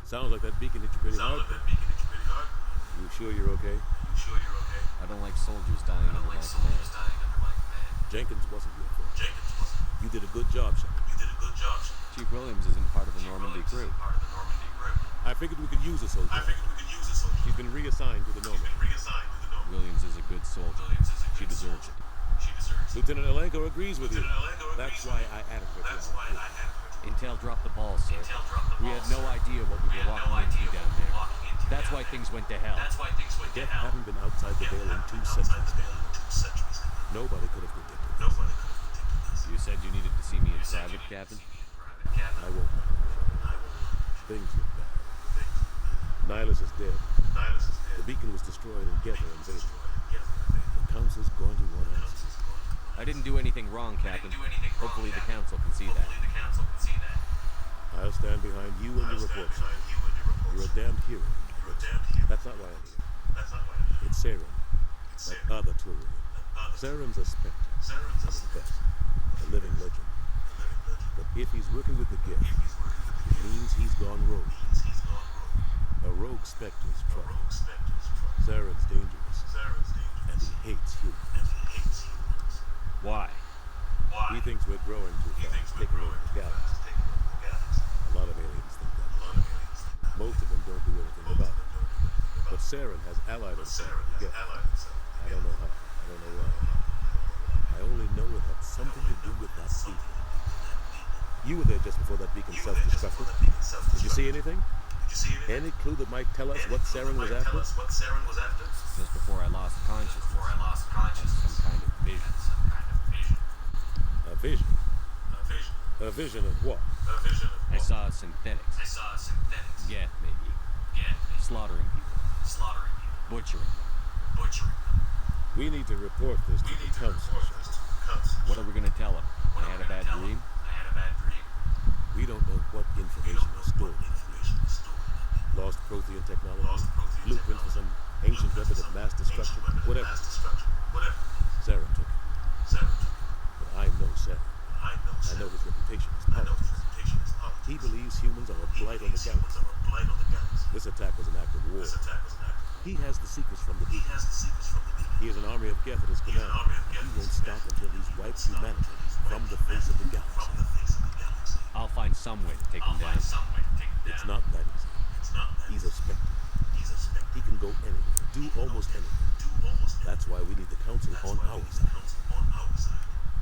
Sounds like that beacon hit you pretty hard. You sure you're okay? I don't like soldiers dying under my command. Jenkins wasn't your fault. You did a good job, Shepard. Chief Williams isn't part of the Normandy crew. I figured we could use a soldier. He's been reassigned to the Normandy. Williams is a good soldier. She deserves it. Lieutenant Alenko agrees with you. That's why I added her to our crew. Intel dropped the ball, sir. We had no idea what we were walking into down there. That's why things went to hell. Death hadn't been outside the veil in 2 centuries now. Nobody could have predicted this. You said you needed to see me in private, Captain? I won't lie. Things look bad. Nihilus is dead. The beacon was destroyed and Geth are invaded. The Council's going to want answers. I didn't do anything wrong, Captain. Hopefully the Council can see that. I'll stand behind you and your report, sir. You're a damned hero. But that's not why I'm here. It's Saren. That other Turian. Saren's a spectre. At the best. A living legend. But if he's working with the Geth, it means he's gone rogue. A rogue spectre's trouble. Saren's dangerous. And he hates humans. Why? He thinks we're growing too fast, taking over the galaxy. A lot of aliens think that. Most of them don't do anything about it. But Saren has allied himself with the Geth. I don't know how. I don't know why. I only know it had something to do with that beacon. You were there just before that beacon self-destructed. Did you see anything? Any clue that might tell us what Saren was after? Just before I lost consciousness. I had some kind of vision. A vision? A vision of what? I saw synthetics. Geth, maybe. Slaughtering people. Butchering them. We need to report this to the Council. What are we gonna tell them? I had a bad dream? We don't know what information was stored in that vision. Lost Prothean technology, blueprint for some ancient weapon of mass destruction, whatever. Saren took it. But I know Saren. I know his reputation is powerful. He believes humans are a blight on the galaxy. This attack was an act of war. He has the secrets from the beacon. He has an army of Geth at his command. He won't stop until he's wiped humanity from the face of the galaxy. I'll find some way to take him down. It's not that easy. He's a spectre. He can go anywhere, do almost anything. That's why we need the Council on our side.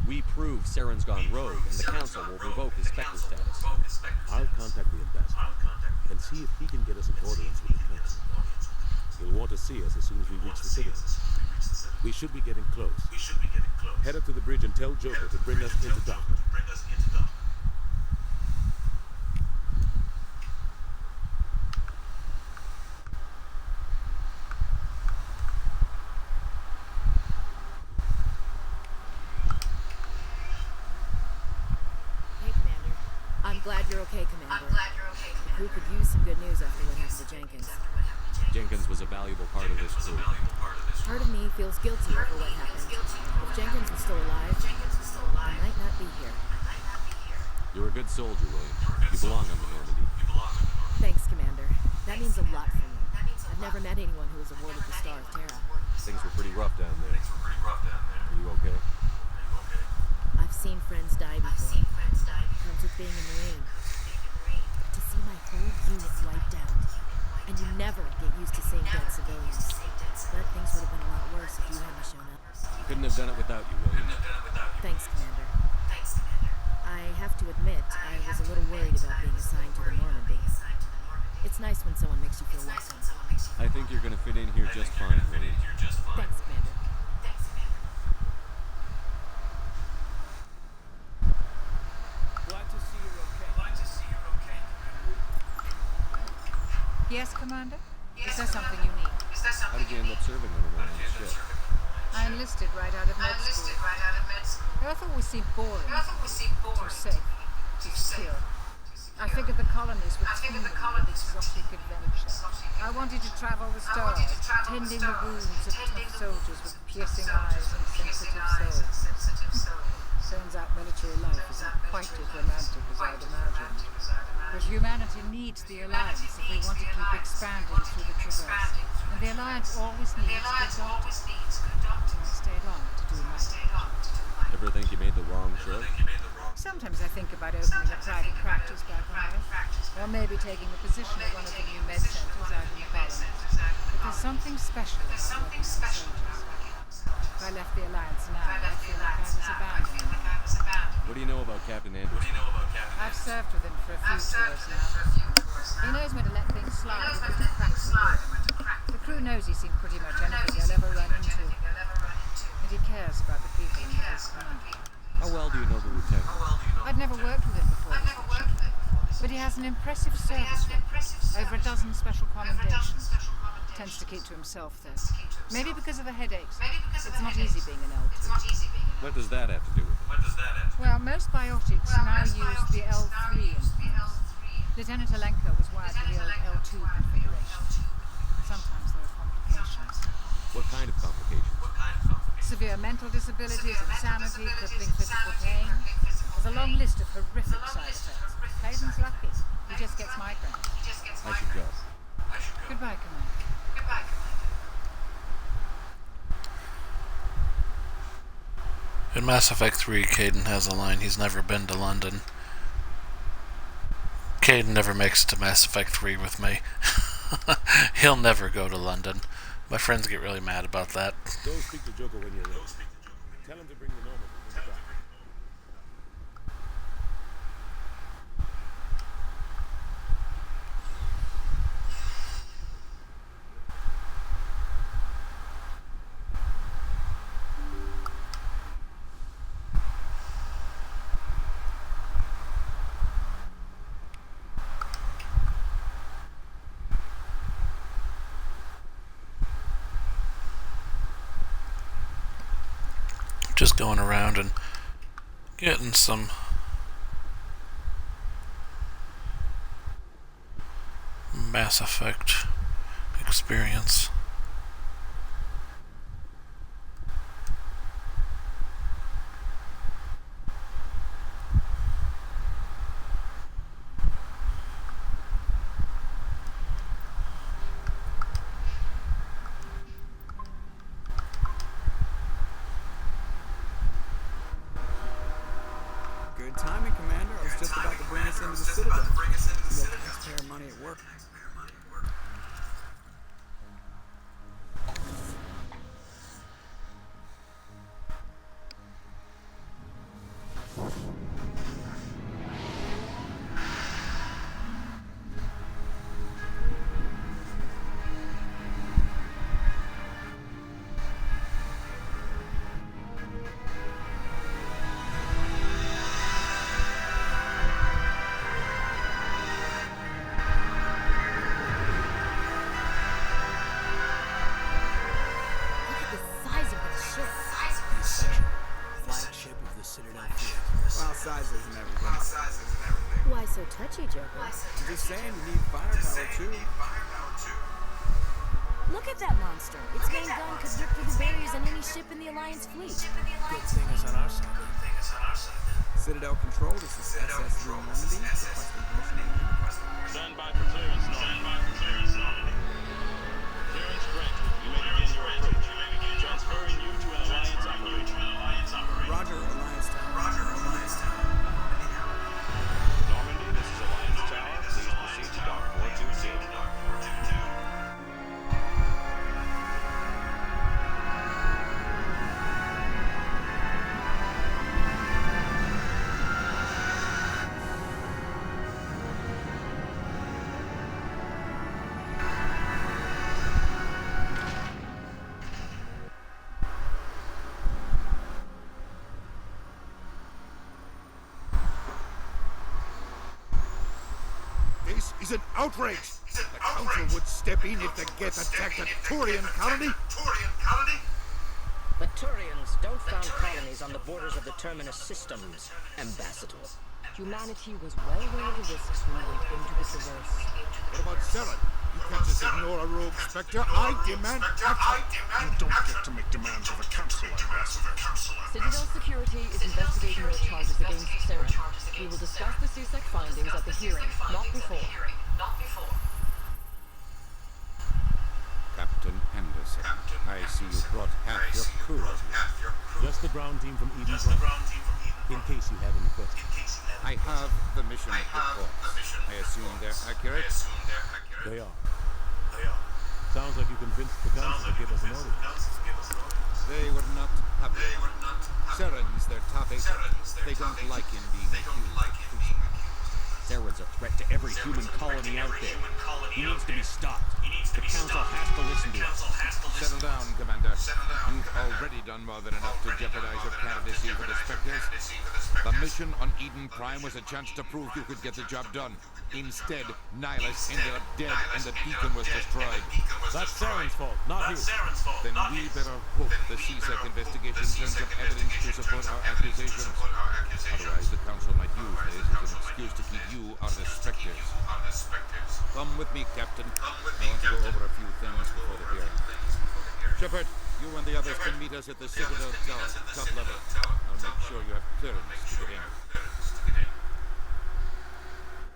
We prove Saren's gone rogue, and the Council will revoke his Spectre status. I'll contact the ambassador and see if he can get us an audience with the Council. He'll want to see us as soon as we reach the citizens. We should be getting close. Head up to the bridge and tell Joker to bring us into dock. Glad you're okay, Commander. The crew could use some good news after what happened to Jenkins. Jenkins was a valuable part of this crew. Part of me feels guilty over what happened. If Jenkins was still alive, I might not be here. You're a good soldier, William. You belong on the Normandy. Thanks, Commander. That means a lot for me. I've never met anyone who was awarded the Star of Terra. Things were pretty rough down there. Are you okay? I've seen friends die before. Comes with being a Marine. To see my whole unit wiped out. And you never get used to seeing dead civilians. But things would have been a lot worse if you hadn't shown up. Couldn't have done it without you, William. Thanks, Commander. I have to admit, I was a little worried about being assigned to the Normandy. It's nice when someone makes you feel welcome. I think you're gonna fit in here just fine, William. Thanks, Commander. Yes, Commander? Is there something you need? How did you end up serving on a Marine ship? I enlisted right out of med school. Earth always seemed boring. Too safe. Too secure. I figured the colonies would teem with exotic adventure. I wanted to travel the stars, tending the wounds of tough soldiers with piercing eyes and sensitive souls. Turns out military life isn't quite as romantic as I'd imagined. But humanity needs the Alliance if we want to keep expanding through the Traverse. And the Alliance always needs good doctors. I stayed on to do my job. Ever think you made the wrong choice? Sometimes I think about opening a private practice back on Earth. Or maybe taking a position at one of the new med centers out in the colony. But there's something special about working with soldiers. If I left the Alliance now, I'd feel like I was abandoned. What do you know about Captain Anderson? I've served with him for a few tours now. He knows when to let things slide and when to crack the whip. The crew knows he's seen pretty much anything they'll ever run into. And he cares about the people in his command. How well do you know the lieutenant? I'd never worked with him before. But he has an impressive service record. Over a dozen special commendations. Tends to keep to himself, though. Maybe because of the headaches. It's not easy being an L2. What does that have to do with it? Well, most biotics now use the L3 implants. Lieutenant Alenko was wired for the old L2 configuration. Sometimes there are complications. What kind of complications? Severe mental disabilities, insanity, crippling physical pain. There's a long list of horrific side effects. Hayden's lucky. He just gets migraines. I should go. Goodbye, Commander. In Mass Effect 3, Kaidan has a line, he's never been to London. Kaidan never makes it to Mass Effect 3 with me. He'll never go to London. My friends get really mad about that. Go speak to Joker when you're ready. Tell him to bring the normal from the back. Just going around and getting some Mass Effect experience. Good timing, Commander. I was just about to bring us into the Citadel. No taxpayer money at work. Why so touchy, Joker? I'm just saying, you need firepower, too. Look at that monster. Its main gun could rip through the barriers on any ship in the Alliance fleet. Good thing it's on our side. Citadel Control, this is SS Normandy. Requesting permission to land. Stand by for clearance, Normandy. Clearance granted. You may begin your approach. Transferring you to an Alliance operation. Roger, Alliance Tower. Normandy, this is Alliance Tower. Please proceed to Dock 422. This is an outrage. The Council would step in if the Geth attacked a Turian colony. The Turians don't found colonies on the borders of the Terminus systems, Ambassador. Humanity was well aware of the risks when we went into the Traverse. What about Saren? You can't just ignore a rogue Spectre. I demand action. You don't get to make demands of a council, Ambassador. Citadel Security is investigating your charges against Saren. We will discuss the CSEC findings at the hearing, not before. Captain Henderson, I see you brought half your crew. Just the ground team from Eden Prime. In case you have any questions. I have the mission reports. I assume they're accurate? They are. Sounds like you convinced the Council to give us an order. They were not happy. Saren's their top agent. They don't like him being accused. Saren's a threat to every human colony out there. He needs to be stopped. The council has to listen to us. Settle down, Commander. You've already done more than enough to jeopardize your candidacy for the Spectres. The mission on Eden Prime was a chance to prove you could get the job done. Instead, Nihilus ended up dead and the beacon was destroyed. That's Saren's fault, not his. Then we better hope the CSEC investigation turns up evidence to support our accusations. Otherwise, the Council might use this as an excuse to keep you out of the Spectres. Come with me, Captain. I want to go over a few things before the hearing. Shepard, you and the others can meet us at the Citadel Tower, top level. I'll make sure you have clearance to get in.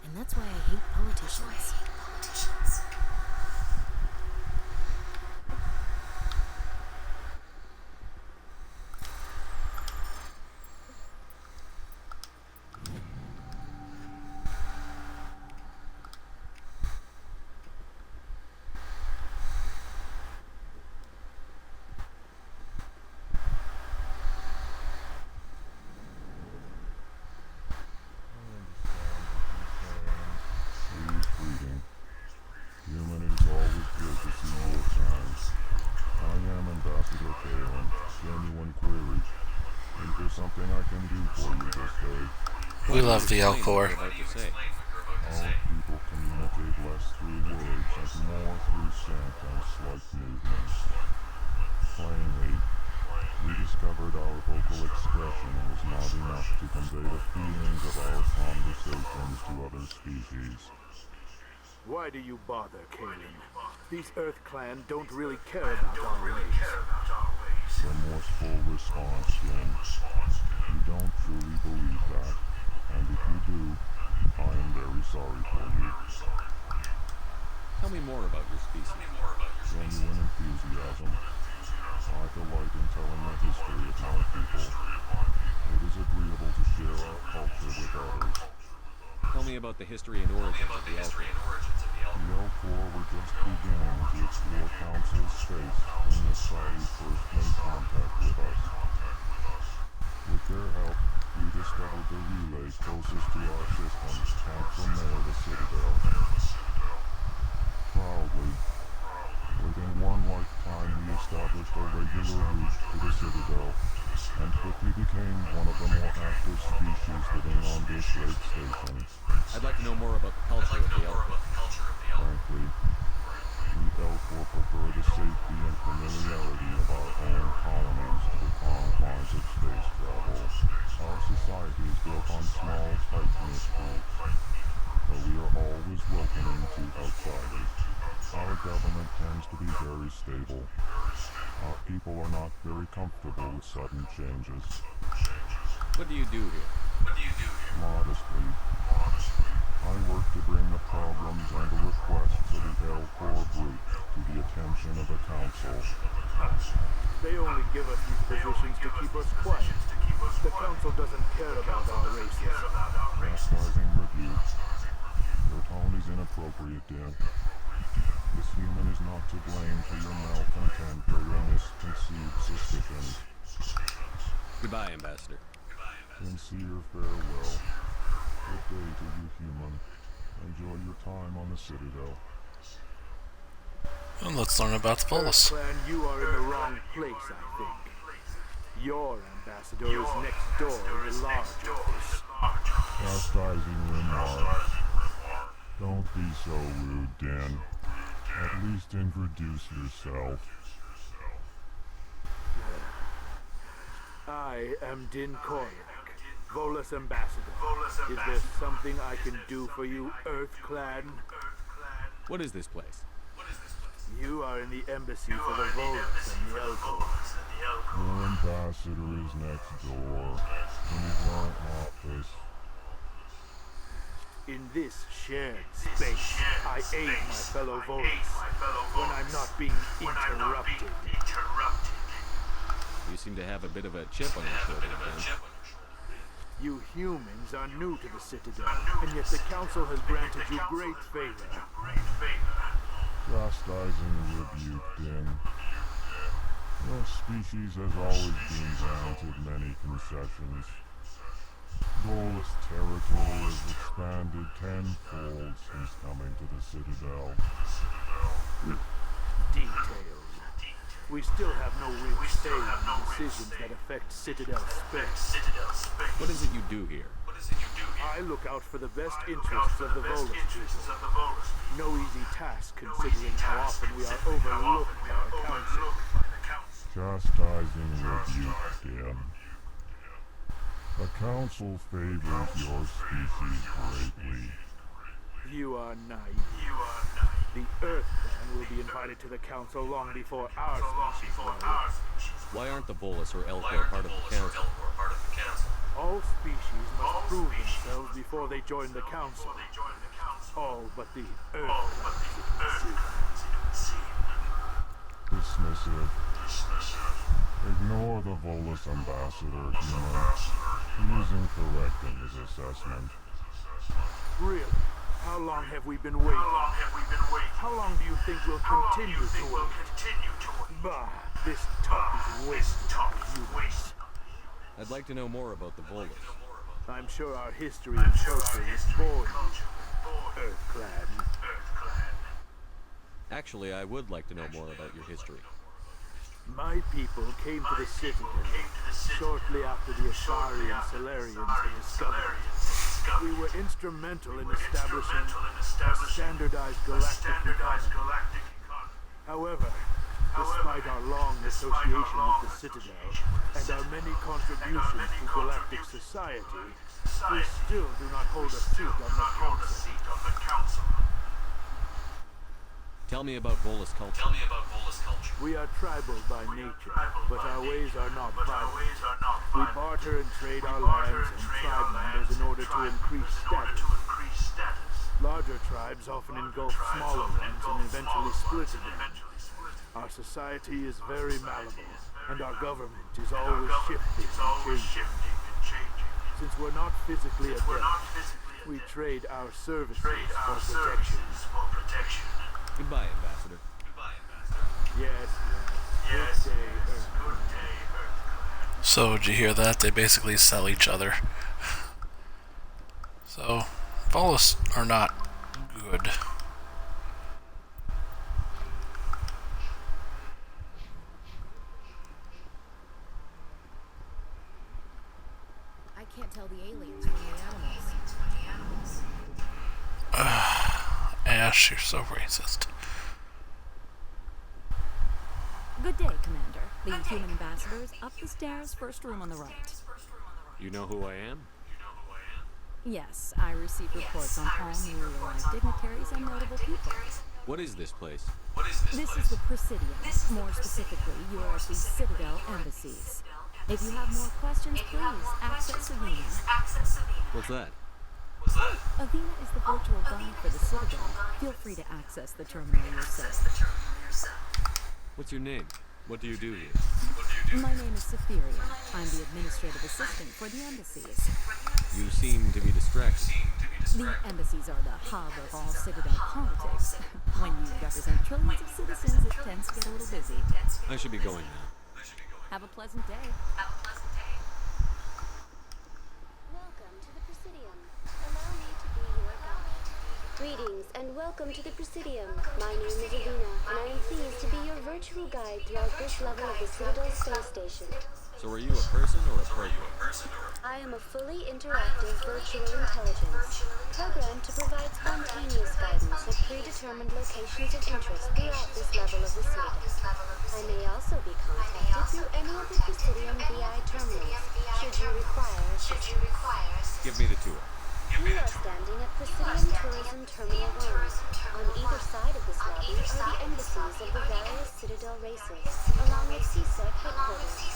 And that's why I hate politicians. We love the Elcor. Our people communicate less through words and more through sentence-like movements. Plainly, we discovered our vocal expression was not enough to convey the feelings of our conversations to other species. Why do you bother, Kaelin? These Earth Clan don't really care about our race. Remorseful response, then. You don't truly believe that. And if you do, I am very sorry for you. Tell me more about your species. Genuine enthusiasm. I delight in telling the history of my people. It is agreeable to share our culture with others. Tell me about the history and origins of the Elcor. The Elcor were just beginning to explore Council's space when the Asari first made contact with us. With their help, we discovered the relay closest to our systems, Council near the Citadel. Proudly, within one lifetime we established a regular route to the Citadel, and quickly became one of the more active species living on this great station. I'd like to know more about the culture of the Elcor. Frankly, we Elcor prefer the safety and familiarity of our own colonies to the confines of space travel. Our society is built on small, tight-knit groups, but we are always welcoming to outsiders. Our government tends to be very stable. Our people are not very comfortable with sudden changes. What do you do here? Modestly, I work to bring the problems and the requests of the Elcor group to the attention of the Council. They only give us these positions to keep us quiet. The Council doesn't care about our races. Chastising rebuke. Your tone is inappropriate, Dan. This human is not to blame for your malcontent or your misconceived suspicions. Goodbye, Ambassador. Sincere farewell. Good day to you, human. Enjoy your time on the Citadel. And let's learn about the Polis. Clan, you are in the wrong place, I think. Your ambassador is next door in the large office. Chastising remarks. Don't be so rude, Dan. At least introduce yourself. I am Din Koryak, Volus ambassador. Is there something I can do for you, Earth Clan? What is this place? You are in the embassy for the Volus and the Elcor. Your ambassador is next door, in his own office. In this shared space, I aid my fellow Volus when I'm not being interrupted. You seem to have a bit of a chip on your shoulder, Ben. You humans are new to the Citadel, and yet the Council has granted you great favor. Chastising rebuke, Din. Your species has always been granted many concessions. Volus territory has expanded tenfold since coming to the Citadel. Details. We still have no real say in the decisions that affect Citadel space. What is it you do here? I look out for the best interests of the Volus people. No easy task considering how often we are overlooked by our council. Chastising rebuke, Dim. The Council favors your species greatly. You are naive. The Earth Clan will be invited to the Council long before our species will. Why aren't the Volus or Elcor part of the Council? All species must prove themselves before they join the Council. All but the Earth Clan. Dismissive. Ignore the Volus ambassador, human. He is incorrect in his assessment. Really? How long have we been waiting? How long do you think we'll continue to wait? Bah, this talk is wasted. I'd like to know more about the Volus. I'm sure our history and culture is boring. Earth Clan. Actually, I would like to know more about your history. My people came to the Citadel shortly after the Ashari and Solarians were discovered. We were instrumental in establishing a standardized galactic economy. However, despite our long association with the Citadel and our many contributions to galactic society, we still do not hold a seat on the Council. Tell me about Volus culture. We are tribal by nature, but our ways are not violent. We barter and trade our lands and tribe members in order to increase status. Larger tribes often engulf smaller ones and eventually split again. Our society is very malleable, and our government is always shifting and changing. Since we're not physically adept, we trade our services for protection. Goodbye, Ambassador. Yes. Good day, Earth. So, did you hear that? They basically sell each other. So, Volus are not good. I can't tell the aliens from the animals. Ash, you're so racist. Good day, Commander. The human ambassador is up the stairs, first room on the right. You know who I am? Yes, I receive reports on all newly arrived dignitaries and notable people. What is this place? This is the Presidium. More specifically, you are at the Citadel embassies. If you have more questions, please access Avina. What's that? Avina is the virtual guide for the Citadel. Feel free to access the terminal yourself. What's your name? What do you do here? My name is Cytheria. I'm the administrative assistant for the embassies. You seem to be distracted. The embassies are the hub of all Citadel politics. When you represent trillions of citizens, it tends to get a little busy. I should be going now. Have a pleasant day. Welcome to the Presidium. Allow me to be your guide. Greetings and welcome to the Presidium. My name is Avina, and I am pleased to be your virtual guide throughout this level of the Citadel Space Station. So are you a person or a program? I am a fully interactive virtual intelligence, programmed to provide spontaneous guidance at predetermined locations of interest throughout this level of the Citadel. I may also be contacted through any of the Presidium VI terminals, should you require assistance. Give me the tour. You are standing at Presidium Tourism Terminal 1. On either side of this lobby are the embassies of the various Citadel races, along with CSEC headquarters.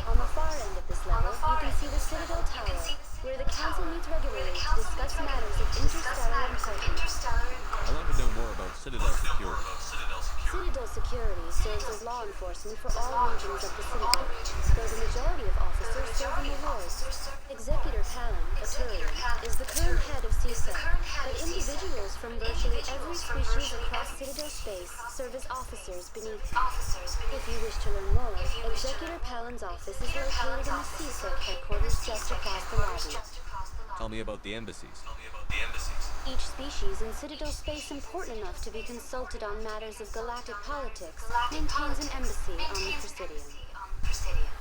On the far end of this level, you can see the Citadel Tower, where the Council meets regularly to discuss matters of interstellar importance. I want to know more about Citadel security. Citadel security Security serves as law enforcement for all regions of the Citadel, though the majority of officers serve in the wards. Executor Palin, a Turian, is the current head of CSEC, but individuals from virtually every species across Citadel space serve as officers beneath him. If you wish to learn more, Executor Palin's office is located in the CSEC headquarters just across the lobby. Tell me about the embassies. Each species in Citadel space important enough to be consulted on matters of galactic politics maintains an embassy on the Presidium.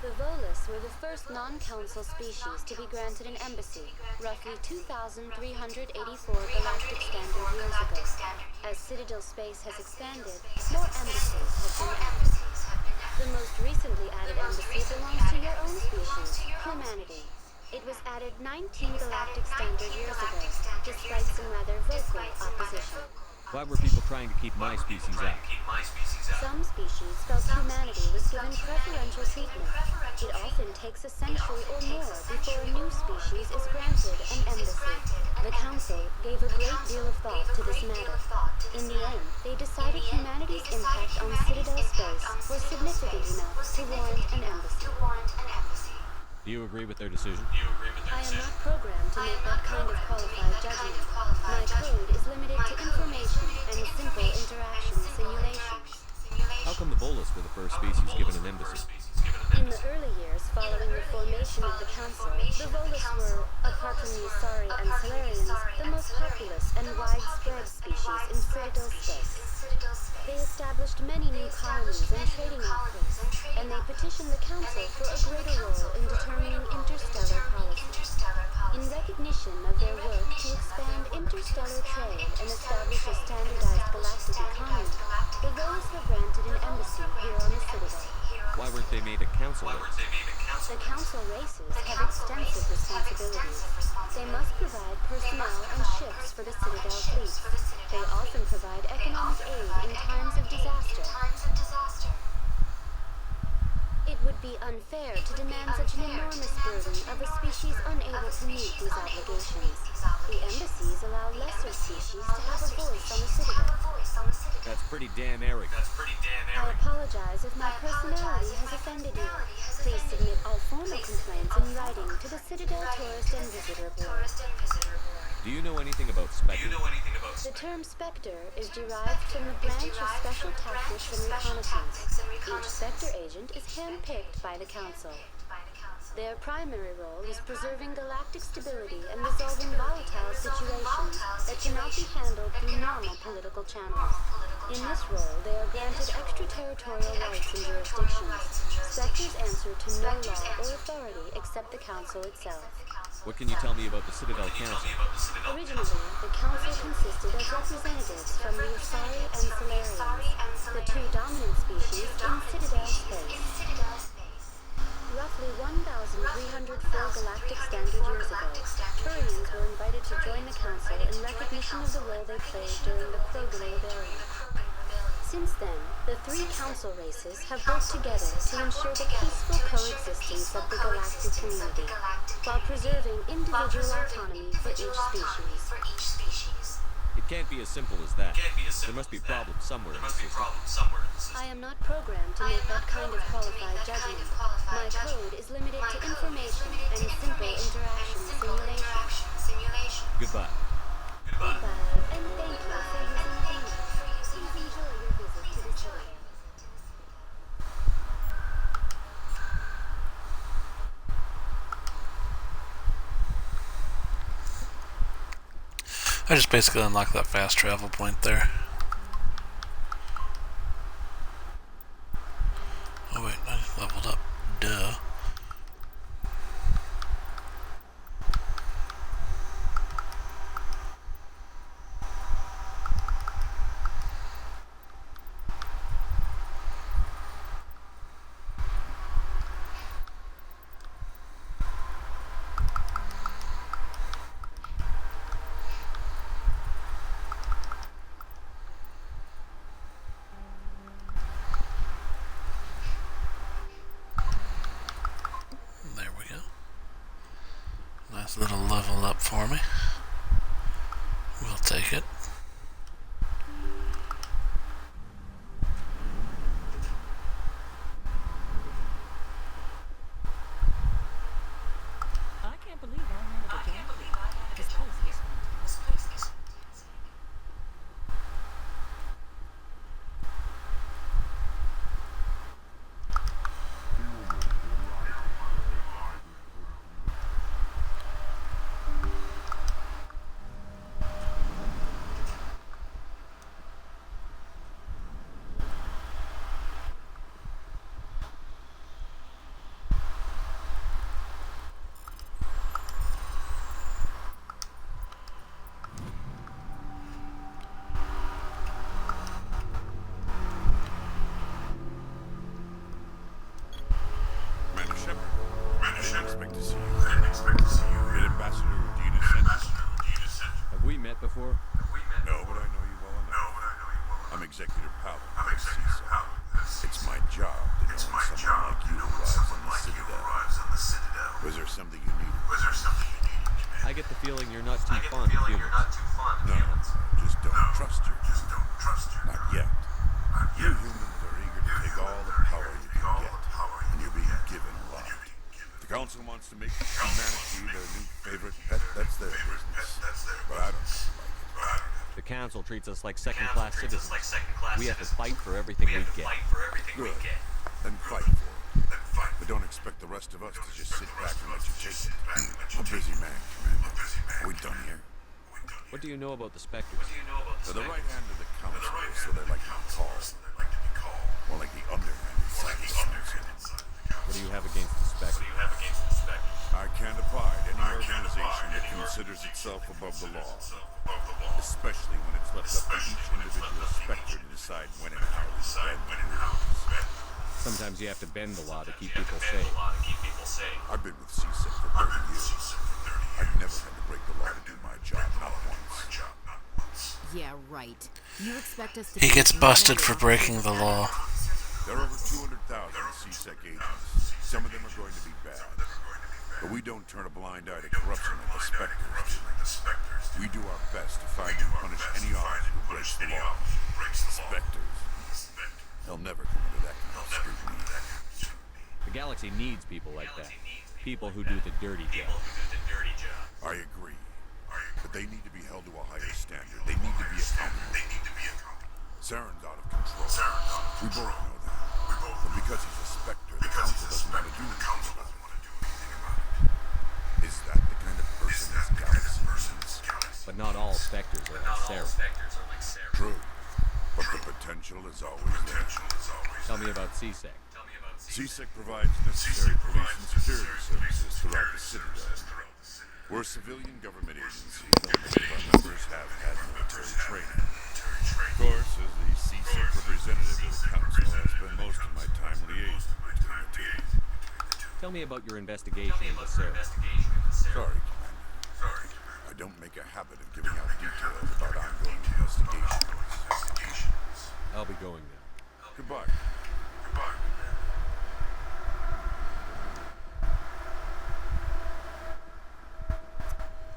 The Volus were the first non-council species to be granted an embassy, roughly 2,384 galactic standard years ago. As Citadel space has expanded, more embassies have been added. The most recently added embassy belongs to your own species, humanity. It was added 19 galactic standard years ago, despite some rather vocal opposition. Why were people trying to keep my species out? Some species felt humanity was given preferential treatment. It often takes a century or more before a new species is granted an embassy. The Council gave a great deal of thought to this matter. In the end, they decided humanity's impact on Citadel space was significant enough to warrant an embassy. Do you agree with their decision? I am not programmed to make that kind of qualified judgment. My code is limited to information and simple interaction simulations. How come the Volus were the first species given an embassy? In the early years following the formation of the Council, the Volus were, apart from the Asari and Solarians, the most populous and widespread species in Citadel space. They established many new colonies and trading outposts, and they petitioned the Council for a greater role in determining interstellar policy. In recognition of their work to expand interstellar trade and establish a standardized galactic economy, the Volus were granted an embassy here on the Citadel. Why weren't they made a council race? The council races have extensive responsibilities. They must provide personnel and ships for the Citadel fleet. They often provide economic aid in times of disaster. It would be unfair to demand such an enormous burden of a species unable to meet these obligations. The embassies allow lesser species to have a voice on the Citadel. That's pretty damn arrogant. I apologize if my personality has offended you. Please submit all formal complaints in writing to the Citadel Tourist and Visitor Board. Do you know anything about Spectre? The term Spectre is derived from the branch of Special Tactics and Reconnaissance. Each Spectre agent is handpicked by the Council. Their primary role is preserving galactic stability and resolving volatile situations that cannot be handled through normal political channels. In this role, they are granted extraterritorial rights and jurisdictions. Spectres answer to no law or authority except the Council itself. What can you tell me about the Citadel Council? Originally, the Council consisted of representatives from the Asari and Solarians, the two dominant species in Citadel space. Roughly 1,304 galactic standard years ago, Turians were invited to join the Council in recognition of the role they played during the Krogan Rebellion. Since then, the three council races have worked together to ensure the peaceful coexistence of the galactic community, while preserving individual autonomy for each species. It can't be as simple as that. There must be problems somewhere in the system. I am not programmed to make that kind of qualified judgment. My code is limited to information and simple interaction simulation. Goodbye. Goodbye, and thank you for using Venus. Please enjoy your visit to the Citadel. I just basically unlocked that fast travel point there. Oh wait, I leveled up. Duh. Nice little level up for me. We'll take it. with CSEC. It's my job to know when someone like you arrives on the Citadel. Was there something you needed? I get the feeling you're not too fond of humans. No, I just don't trust you. Not yet. You humans are eager to take all the power you can get, and you're being given a lot. The Council wants to make humanity their new favorite pet. That's their business. But I don't like it. The Council treats us like second-class citizens. We have to fight for everything we get. Good. Then fight for it. But don't expect the rest of us to just sit back and let you take it. I'm a busy man, Commander. Are we done here? What do you know about the Spectres? They're the right hand of the Council, so they like to be called. More like the underhand side of the Council. What do you have against the Spectres? I can't abide any organization that considers itself above the law. Especially when it's left up to each individual Spectre to decide when and how to bend the rules. Sometimes you have to bend the law to keep people safe. I've been with CSEC for 30 years. I've never had to break the law to do my job, not once. Yeah, right. You expect us to... He gets busted for breaking the law. There are over 200,000 CSEC agents. Some of them are going to be bad. But we don't turn a blind eye to corruption like the Spectres do. We do our best to find and punish any officer who breaks the law. Spectres. They'll never come under that kind of scrutiny. The galaxy needs people like that. People who do the dirty job. I agree. But they need to be held to a higher standard. They need to be accountable. Saren's out of control. We both know that. But because he's a Spectre, the Council doesn't want to do anything about it. Is that the kind of person this galaxy needs? But not all Spectres are like Saren. True. But the potential is always there. Tell me about CSEC. CSEC provides necessary police and security services throughout the Citadel. We're a civilian government agency, though many of our members have had military training. Of course, as the CSEC representative of the Council, I spend most of my time liaising between the two. Tell me about your investigation into Saren. Sorry, Commander. I don't make a habit of giving out details about ongoing investigations. I'll be going now. Goodbye.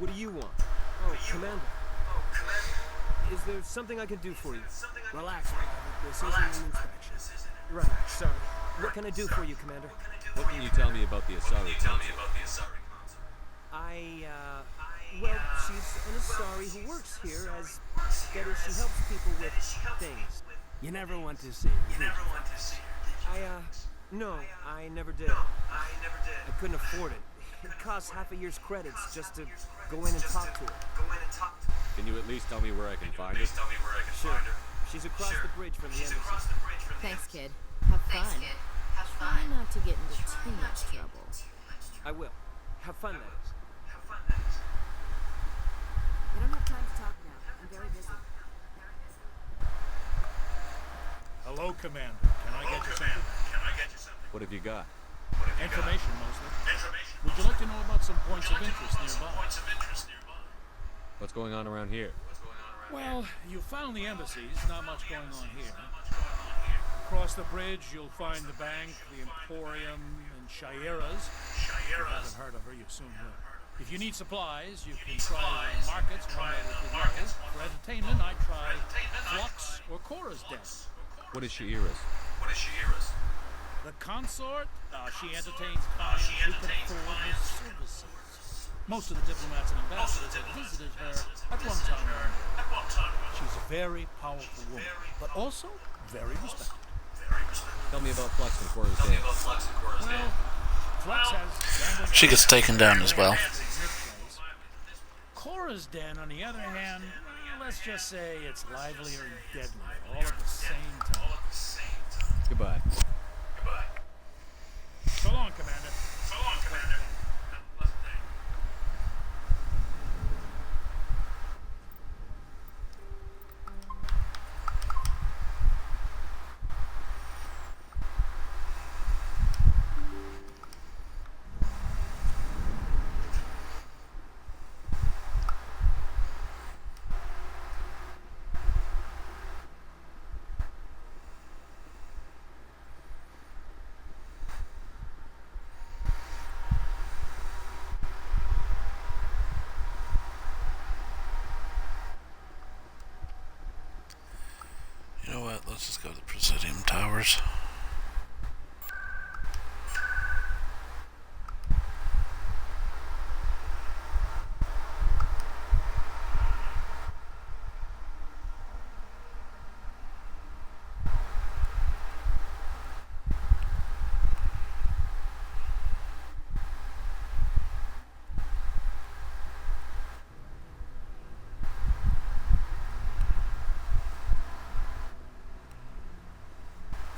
What do you want? Oh, Commander. Is there something I can do for you? Relax, Private. This isn't an inspection. Right, sorry. What can I do for you, Commander? What can you tell me about the Asari Council? Well, she's an Asari who works here as that is, she helps people with things. You never want to see her, did you? No, I never did. I couldn't afford it. It costs half a year's credits just to go in and talk to her. Can you at least tell me where I can find her? Sure. She's across the bridge from the embassy. Thanks, kid. Have fun. Try not to get into too much trouble. I will. Have fun, that is. I don't have time to talk now. I'm very busy. Hello, Commander. Can I get you something? What have you got? Information, mostly. Would you like to know about some points of interest nearby? What's going on around here? Well, you found the embassies. Not much going on here. Across the bridge, you'll find the bank, the Emporium, and Shayera's. If you haven't heard of her, you soon will. If you need supplies, you can try markets, one that would be low. For entertainment, I'd try Flux or Cora's Den. What is Shayera's? The consort, she entertains clients who can afford her services. Most of the diplomats and ambassadors have visited her at one time or another. She's a very powerful woman, but also very respected. Tell me about Flux and Cora's Den. Well, Flux has... She gets taken down as well. Cora's Den, on the other hand, let's just say it's livelier and deadlier, all at the same time. Goodbye. So long, Commander. what? Let's just go to the Presidium Towers.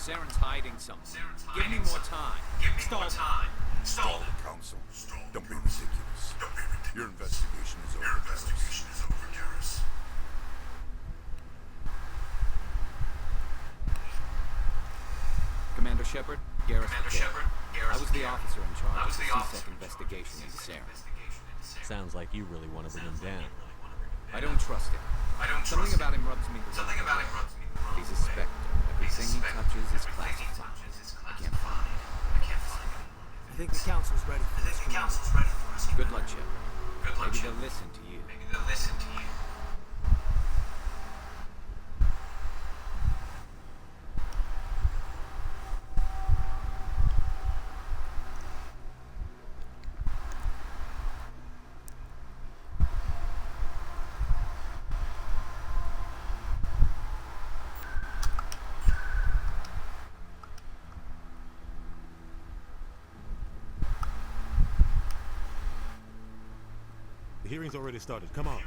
Saren's hiding something. Give me more time. Stall. Stall the council. Don't be ridiculous. Your investigation is over, Garrus. Commander Shepard, Garrus. I was the officer in charge of the C-Sec investigation into Saren. Sounds like you really want to bring him down. I don't trust him. Something about him rubs me the wrong way. He's a Spectre. Everything he touches is classified. I can't find it. I think the council's ready for this. Good luck, Shepard. Maybe they'll listen to you. The hearing's already started. Come on.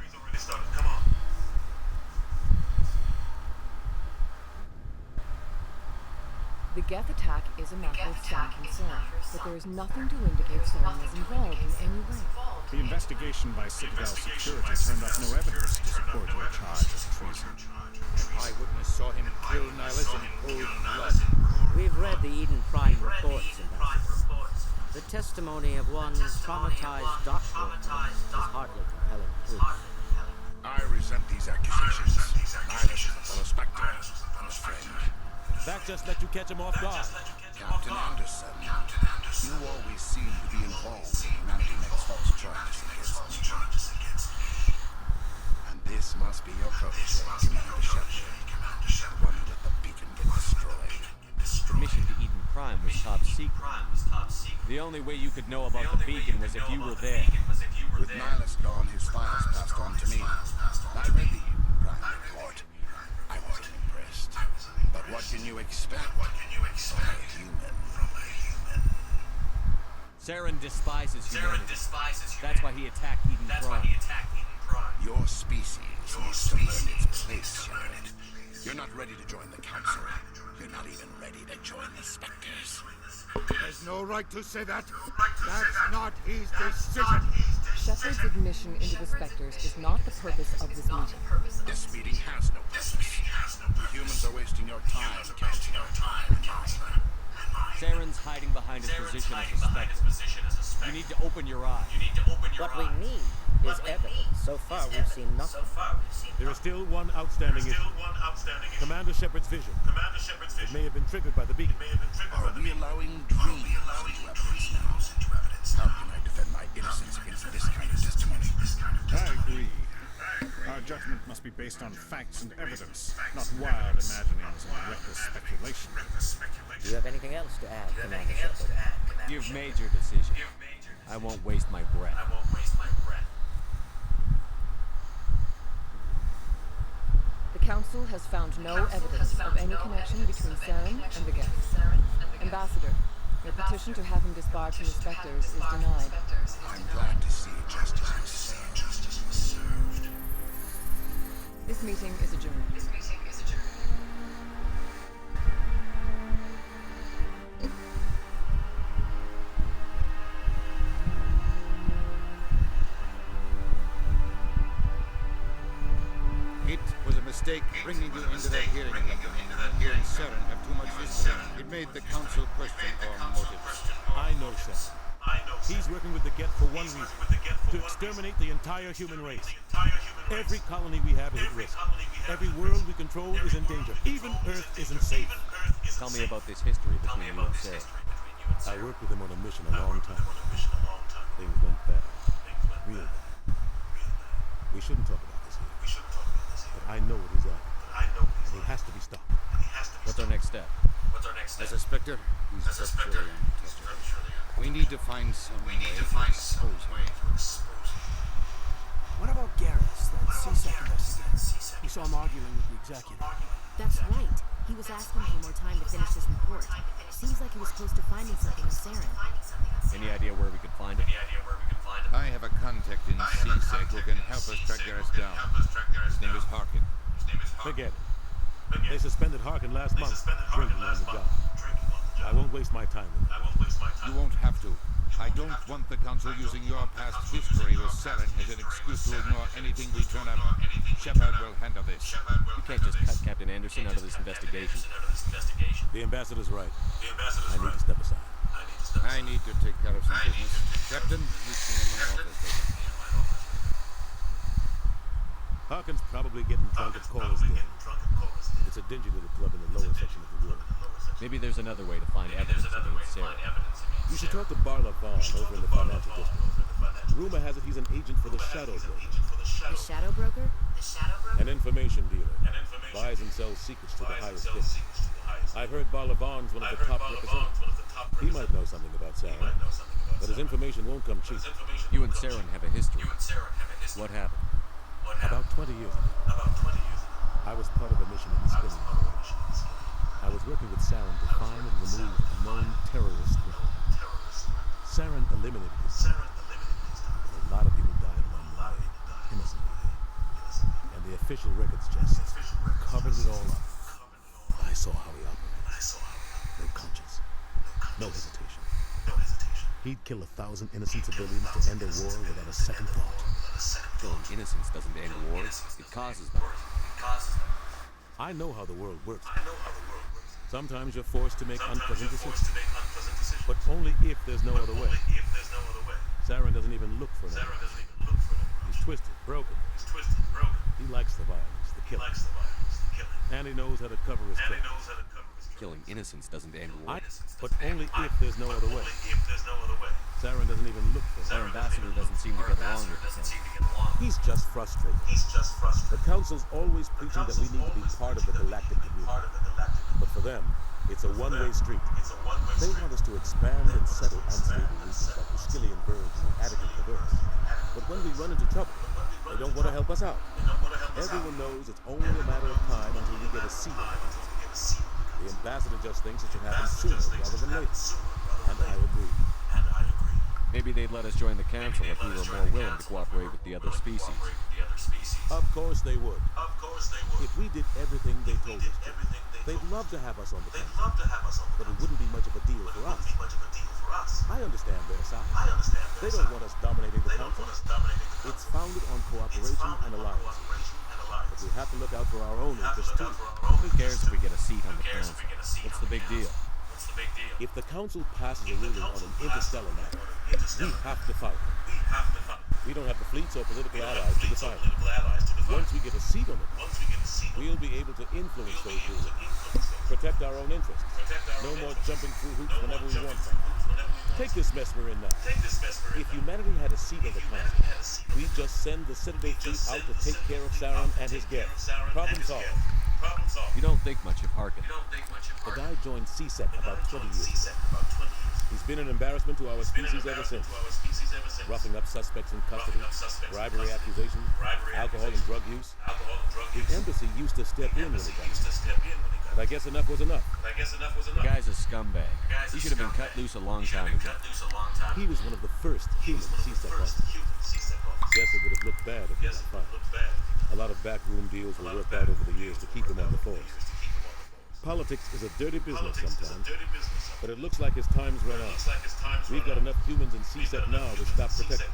The Geth attack is a matter of some concern, but there is nothing to indicate Saren was involved in any way. The investigation by Citadel Security turned up no evidence to support your charge of treason. An eyewitness saw him kill Nihilus in cold blood. We've read the Eden Prime reports, Ambassador. The testimony of one traumatized doctor is hardly compelling proof. I resent these accusations. Nihilus is a fellow Spectre and his friend. That just let you catch him off guard. Captain Anderson, you always seem to be involved when humanity makes false charges against me. And this must be your protege, Commander Shepard. The one who let the beacon get destroyed. The mission to Eden Prime was top secret. The only way you could know about the beacon was if you were there. With Nihilus gone, his files passed on to me. I read the Eden Prime report. I wasn't impressed. But what can you expect from a human? Saren despises humanity. That's why he attacked Eden Prime. Your species needs to learn its place, Shepard. You're not ready to join the Council. You're not even ready to join the Spectres. Has no right to say that. That's not his decision. Shepard's admission into the Spectres is not the purpose of this meeting. This meeting has no purpose. The humans are wasting your time, Captain. Saren's hiding behind his position as a Spectre. You need to open your eyes. What we need is evidence. So far, we've seen nothing. There is still one outstanding issue. Commander Shepard's vision. It may have been triggered by the beacon. Are we allowing dreams into evidence now? How can I defend my innocence against this kind of testimony? I agree. Our judgment must be based on facts and evidence, not wild imaginings and reckless speculation. Do you have anything else to add, Commander Shepard? You've made your decision. I won't waste my breath. The Council has found no evidence of any connection between Saren and the Geth. Ambassador, your petition to have him disbarred from the Spectres is denied. I'm glad to see justice was served. This meeting is adjourned. It was a mistake bringing you into that hearing. You and Saren have too much history. It made the Council question our motives. I know, Shepard. He's working with the Geth for one reason. To exterminate the entire human race. Every colony we have is at risk. Every world we control is in danger. Even Earth isn't safe. Tell me about this history between you and Saren. I worked with him on a mission a long time. Things went bad. Real bad. We shouldn't talk about this here. But I know what he's after. He has to be stopped. What's our next step? As a Spectre, he's structurally untouchable. We need to find some way to expose him. What about Garrus, that C-Sec investigator? We saw him arguing with the executive. That's right. He was asking for more time to finish his report. Seems like he was close to finding something on Saren. Any idea where we could find it? I have a contact in C-Sec who can help us track Garrus down. His name is Harkin. Forget it. They suspended Harkin last month, drinking on the job. I won't waste my time with it. You won't have to. I don't want the Council using your past history with Saren as an excuse to ignore anything we turn up. Shepard will handle this. You can't just cut Captain Anderson out of this investigation. The ambassador's right. I need to step aside. I need to take care of some business. Captain, meet me in my office. Harkin's probably getting drunk at Cora's Den. It's a dingy little club in the lower section of the world. Maybe there's another way to find evidence against Saren. You should talk to Barla Vaughn over in the financial district. Rumor has it he's an agent for the Shadow Broker. The Shadow Broker? An information dealer. Buys and sells secrets to the highest bidder. I've heard Barla Vaughn's one of the top representatives. He might know something about Saren, but his information won't come cheap. You and Saren have a history. What happened? About 20 years ago, I was part of a mission in the Skilling Corporation. I was working with Saren to find and remove a known terrorist threat. Saren eliminated his threat, but a lot of people died along the way, innocently. And the official records just covered it all up. I saw how he operated. No conscience, no hesitation. He'd kill 1,000 innocent civilians to end a war without a second thought. Killing innocents doesn't end wars. It causes them. I know how the world works. Sometimes you're forced to make unpleasant decisions. But only if there's no other way. Saren doesn't even look for an explanation. He's twisted, broken. He likes the violence, the killing. And he knows how to cover his tracks. Killing innocents doesn't end wars. But only if there's no other way. Saren doesn't even look for it. Our ambassador doesn't seem to get along with us. He's just frustrated. The Council's always preaching that we need to be part of the galactic community. But for them, it's a one-way street. They want us to expand and settle unstable regions like the Skillian Verge and the Attican Traverse. But when we run into trouble, they don't want to help us out. Everyone knows it's only a matter of time until we get a seat. The ambassador just thinks it should happen sooner rather than later. And I agree. Maybe they'd let us join the Council if we were more willing to cooperate with the other species. Of course they would. If we did everything they told us to, they'd love to have us on the Council. But it wouldn't be much of a deal for us. I understand their side. They don't want us dominating the Council. It's founded on cooperation and alliance. But we have to look out for our own interests too. Who cares if we get a seat on the Council? What's the big deal? If the Council passes a ruling on an interstellar matter, we have to fight. We don't have the fleets or political allies to decide. Once we get a seat on it, we'll be able to influence those rulings, protect our own interests. No more jumping through hoops whenever we want them. Take this mess we're in now. If humanity had a seat on the Council, we'd just send the Citadel fleet out to take care of Saren and his guests. Problem solved. You don't think much of Harkin. The guy joined C-Sec about 20 years ago. He's been an embarrassment to our species ever since. Roughing up suspects in custody, bribery accusations, alcohol and drug use. The embassy used to step in when it got him. But I guess enough was enough. The guy's a scumbag. He should have been cut loose a long time ago. He was one of the first human C-Sec officers. Guess it would have looked bad if he got fired. A lot of backroom deals were worked out over the years to keep him on the force. Politics is a dirty business sometimes, but it looks like his time's run out. We've got enough humans in C-Sec now to stop protecting.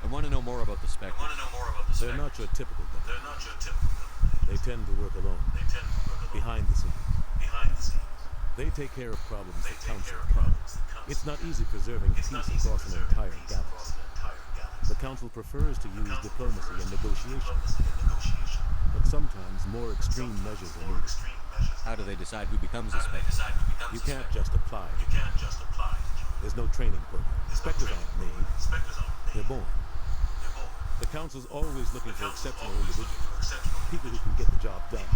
I want to know more about the Spectres. They're not your typical government. They tend to work alone, behind the scenes. They take care of problems the Council can't. It's not easy preserving peace across an entire galaxy. The Council prefers to use diplomacy and negotiation, but sometimes more extreme measures are needed. How do they decide who becomes a Spectre? You can't just apply. There's no training program. Spectres aren't made. They're born. The Council's always looking for exceptional individuals. People who can get the job done.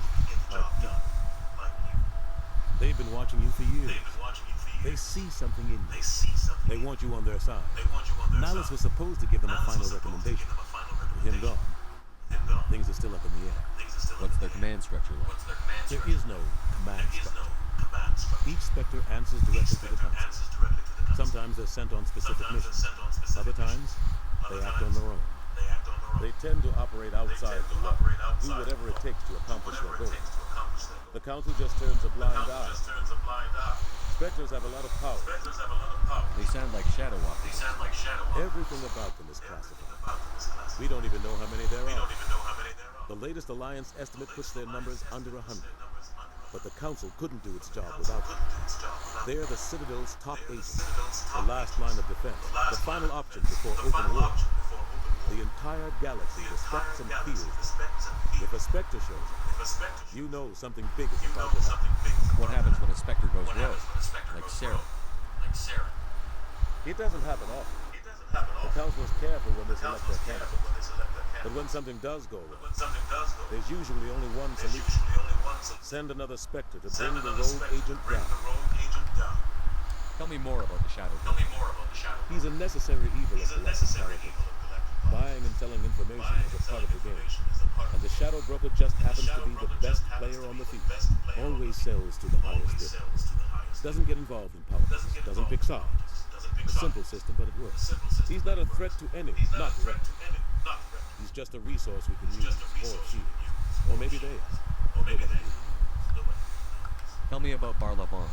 They've been watching you for years. They see something in you. They want you on their side. Nihilus was supposed to give them a final recommendation. With him gone, things are still up in the air. What's their command structure like? There is no command structure. Each Spectre answers directly to the Council. Sometimes they're sent on specific missions. Other times, they act on their own. They tend to operate outside the law, do whatever it takes to accomplish their goals. The Council just turns a blind eye. Spectres have a lot of power. They sound like shadow walkers. Everything about them is classified. We don't even know how many there are. The latest Alliance estimate puts their numbers under 100. But the Council couldn't do its job without them. They're the Citadel's top agents, the last line of defense, the final option before open war. The entire galaxy respects and fears them. If a Spectre shows up, you know something big is about to happen. What happens when a Spectre goes rogue? Like Sarah. It doesn't happen often. The Council is careful when they select their candidates. But when something does go wrong, there's usually only one solution. Send another Spectre to bring the rogue agent down. Tell me more about the Shadow Broker. He's a necessary evil of Galactic politics. Buying and selling information is a part of the game. And the Shadow Broker just happens to be the best player on the field. Always sells to the highest bidder. Doesn't get involved in politics. Doesn't pick sides. A simple system, but it works. He's not a threat to anyone, not directly. He's just a resource we can use, or shield. Or maybe they are. Nobody knows. Tell me about Barlavon.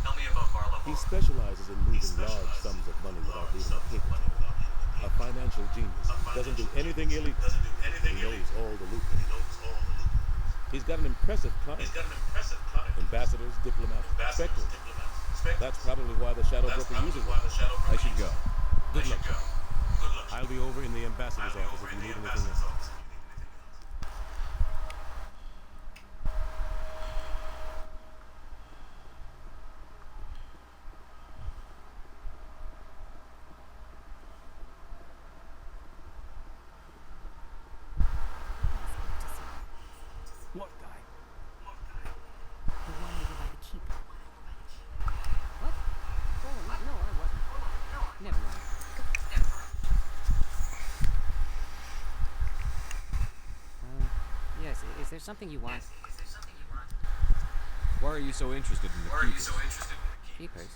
He specializes in moving large sums of money without leaving a paper trail. A financial genius. Doesn't do anything illegal. He knows all the loopholes. He's got an impressive client. Ambassadors, diplomats, Spectres. That's probably why the Shadow Broker uses it. I should go. Good luck. I'll be over in the ambassador's office if you need anything else. What guy? The one over by the keeper. What? Oh, no, I wasn't. Never mind. Yes, is there something you want? Why are you so interested in the Keepers? Keepers?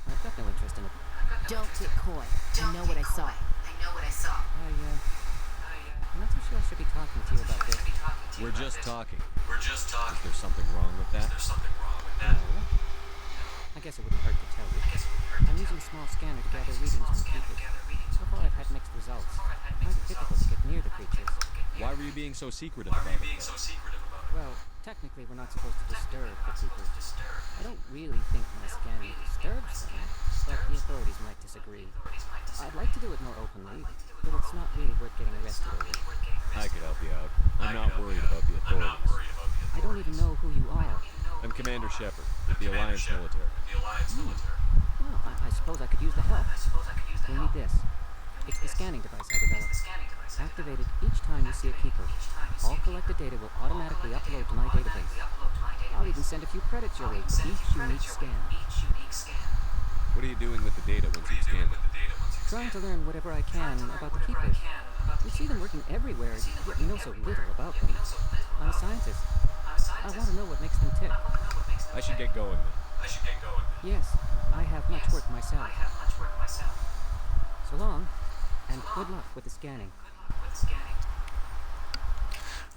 I've got no interest in it. Don't get coy. I know what I saw. I'm not too sure I should be talking to you about this. We're just talking. Is there something wrong with that? No. I guess it wouldn't hurt to tell you. I'm using a small scanner to gather readings on Keepers. So far I've had mixed results. I find it difficult to get near the creatures. Why were you being so secretive about it? Well, technically we're not supposed to disturb the Keepers. I don't really think my scanning disturbs them, but the authorities might disagree. I'd like to do it more openly, but it's not really worth getting arrested over. I could help you out. I'm not worried about the authorities. I don't even know who you are. I'm Commander Shepard, with the Alliance military. Well, I suppose I could use the help. You'll need this. It's the scanning device I developed. Activate it each time you see a Keeper. All collected data will automatically upload to my database. I'll even send a few credits your way for each unique scan. What are you doing with the data once you've scanned it? Trying to learn whatever I can about the Keepers. We see them working everywhere, yet we know so little about them. I'm a scientist. I want to know what makes them tick. I should get going then. Yes, I have much work myself. So long, and good luck with the scanning.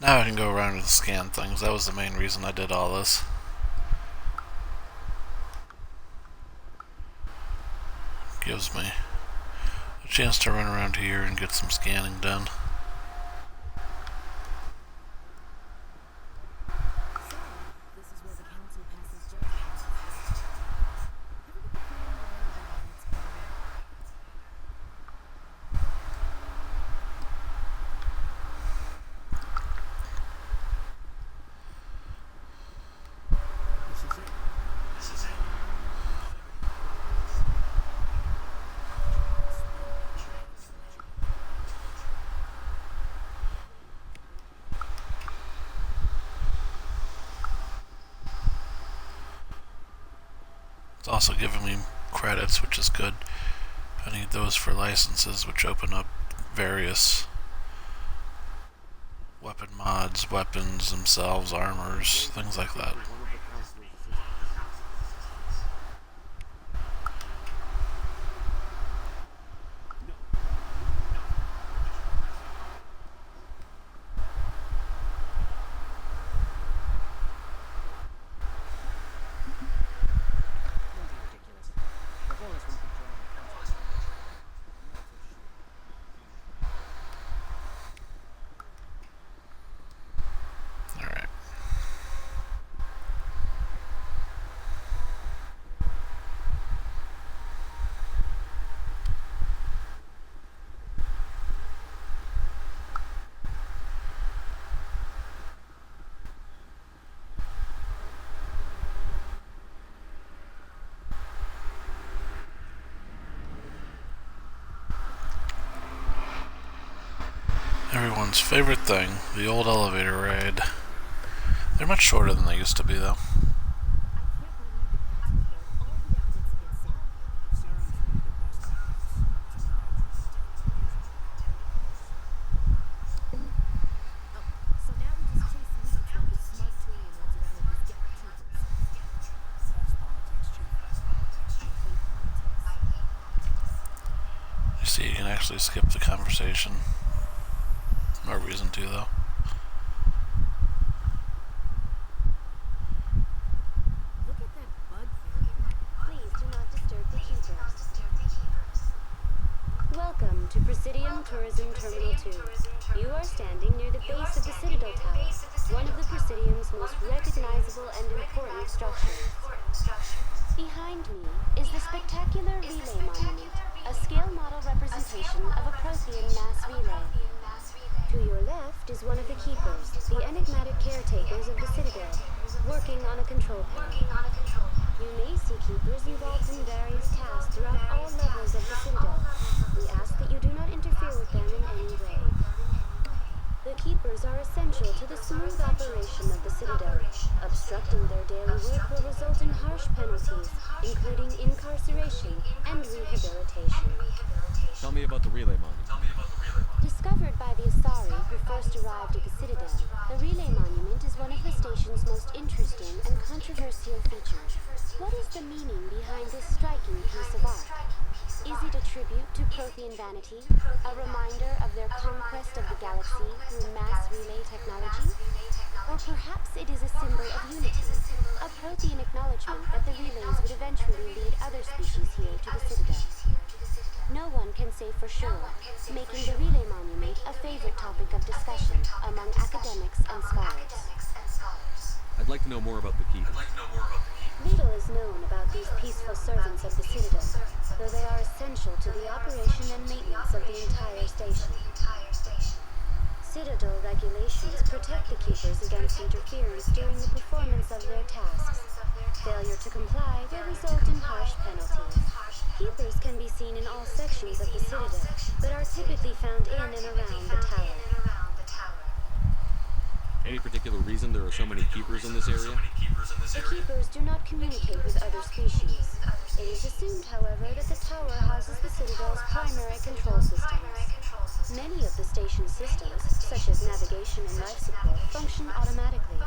Now I can go around and scan things. That was the main reason I did all this. Gives me a chance to run around here and get some scanning done. It's also giving me credits, which is good. I need those for licenses, which open up various weapon mods, weapons themselves, armors, things like that. Everyone's favorite thing, the old elevator ride. They're much shorter than they used to be, though. You see, you can actually skip the conversation. No reason to, though. Look at that bug here. Please do not disturb the keepers. Welcome to Presidium Tourism Terminal 2. You are standing near the base of the Citadel Tower, one of the Presidium's most recognizable and important structures. Behind me is the spectacular Relay Monument, a scale model representation of a Prothean mass relay. To your left is one of the keepers, the enigmatic caretakers of the Citadel, working on a control panel. You may see keepers involved in various tasks throughout all levels of the Citadel. We ask that you do not interfere with them in any way. The keepers are essential to the smooth operation of the Citadel. Obstructing their daily work will result in harsh penalties, including incarceration and rehabilitation. Tell me about the Relay Monument. Discovered by the Asari who first arrived at the Citadel, the Relay Monument is one of the station's most interesting and controversial features. What is the meaning behind this striking piece of art? Is it a tribute to Prothean vanity, a reminder of their conquest of the galaxy through mass relay technology? Or perhaps it is a symbol of unity, a Prothean acknowledgement that the relays would eventually lead other species here to the Citadel. No one can say for sure, making the Relay Monument a favorite topic of discussion among academics and scholars. I'd like to know more about the keepers. Little is known about these peaceful servants of the Citadel, though they are essential to the operation and maintenance of the entire station. Citadel regulations protect the keepers against interference during the performance of their tasks. Failure to comply will result in harsh penalties. Keepers can be seen in all sections of the Citadel, but are typically found in and around the tower. Any particular reason there are so many keepers in this area? The keepers do not communicate with other species. It is assumed, however, that the tower houses the Citadel's primary control systems. Many of the station's systems, such as navigation and life support, function automatically.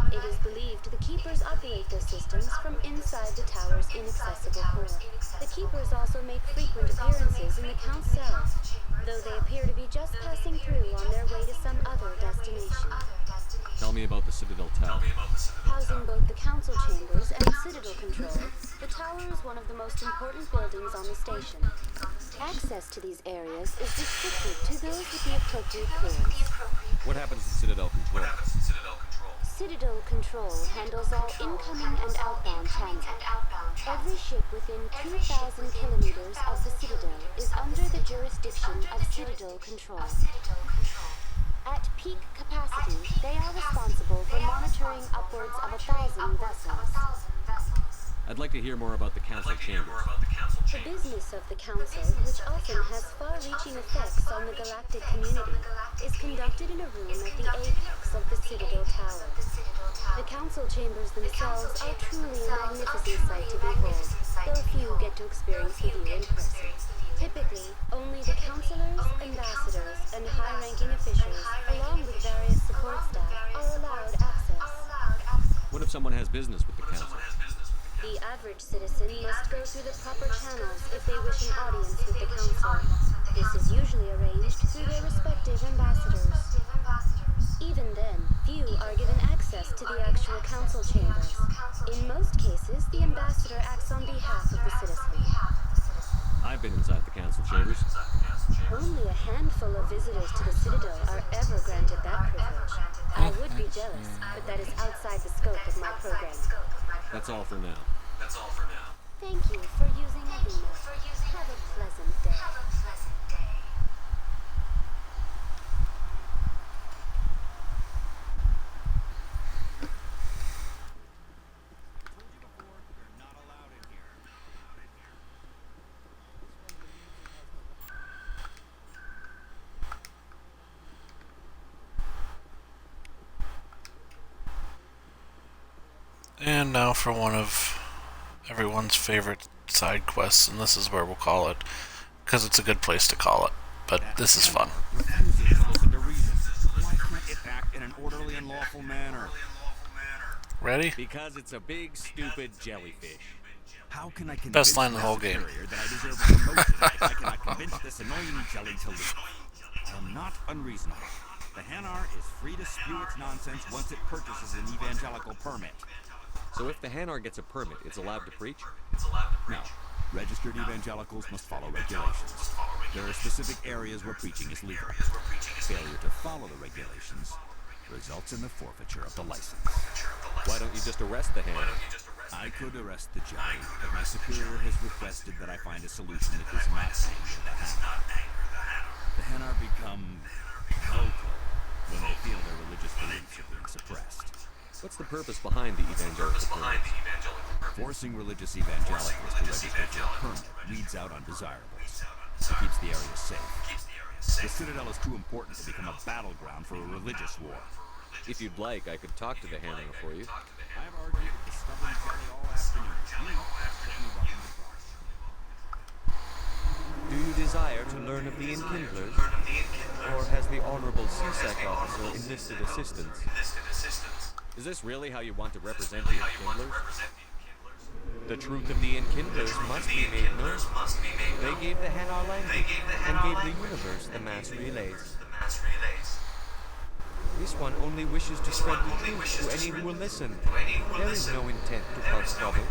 It is believed the keepers operate their systems from inside the tower's inaccessible core. The keepers also make frequent appearances in the Count's cell, though they appear to be just passing through on their way to some other destination. Tell me about the Citadel Tower. Housing both the council chambers and Citadel control, the tower is one of the most important buildings on the station. Access to these areas is restricted to those with the appropriate clearance. What happens to Citadel Control? Citadel Control handles all incoming and outbound transit. Every ship within 2,000 kilometers of the Citadel is under the jurisdiction of Citadel Control. At peak capacity, they are responsible for monitoring upwards of 1,000 vessels. I'd like to hear more about the council chambers. The business of the council, which often has far-reaching effects on the galactic community, is conducted in a room at the apex of the Citadel Tower. The council chambers themselves are truly a magnificent sight to behold. to experience the view in person. Typically, only the counselors, ambassadors, and high-ranking officials, along with various support staff, are allowed access. What if someone has business with the council? The average citizen must go through the proper channels if they wish an audience with the council. This is usually arranged through their respective ambassadors. Even then, few are given access to the actual council chambers. In most cases, the ambassador acts on behalf of the citizen. I've been inside the council chambers. Only a handful of visitors to the Citadel are ever granted that privilege. I would be jealous, but that is outside the scope of my program. That's all for now. Thank you for using Arena. Have a pleasant day. And now for one of everyone's favorite side quests, and this is where we'll call it, because it's a good place to call it, but this is fun. Refuses to listen to reason. Why can't it act in an orderly and lawful manner? Ready? Because it's a big, stupid jellyfish. How can I convince Best line in the whole my game. superior that I deserve a promotion if I cannot convince this annoying jelly to leave? I am not unreasonable. The Hanar is free to spew its nonsense once it purchases an evangelical permit. So if the Hanar gets a permit, it's allowed to preach? No. Registered evangelicals must follow regulations. There are specific areas where preaching is legal. Failure to follow the regulations results in the forfeiture of the license. Why don't you just arrest the Hanar? I could arrest the jelly, but my superior has requested that I find a solution that does not anger the Hanar. The Hanar become vocal when they feel their religious beliefs are being suppressed. What's the purpose behind the evangelical permit? Forcing religious evangelicals to register for a permit weeds out undesirables. It keeps the area safe. The Citadel is too important to become a battleground for a religious war. If you'd like, I could talk to the Hanar for you. I have argued with the stubborn jelly all afternoon. Do you desire to learn of the Enkindlers? Or has the Honorable CSEC officer enlisted assistance? Is this really how you want to represent the Enkindlers? The truth of the Enkindlers must be made known. They gave the Hanar language and gave the universe the mass relays. This one only wishes to spread the truth to any who will listen. There is no intent to cause trouble.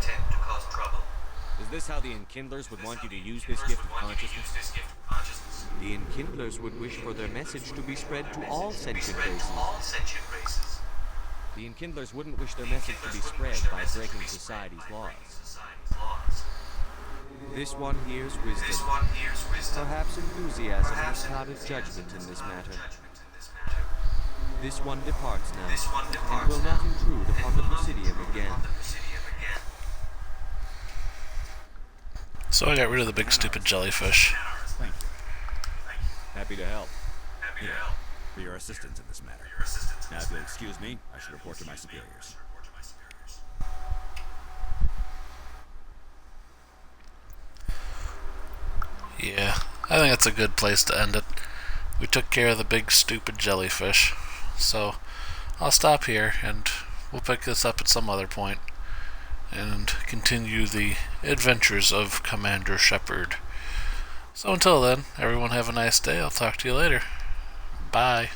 Is this how the Enkindlers would want you to use this gift of consciousness? The Enkindlers would wish for their message to be spread to all sentient races. The Enkindlers wouldn't wish their message to be spread by breaking society's laws. This one hears wisdom. Perhaps enthusiasm has clouded judgment in this matter. This one departs now, and will not intrude upon the Presidium again. So I got rid of the big stupid jellyfish. Thank you. Happy to help. For your assistance in this matter. Now, if you'll excuse me, I should report to my superiors. Yeah, I think that's a good place to end it. We took care of the big stupid jellyfish. So I'll stop here and we'll pick this up at some other point and continue the adventures of Commander Shepard. So until then, everyone have a nice day. I'll talk to you later. Bye.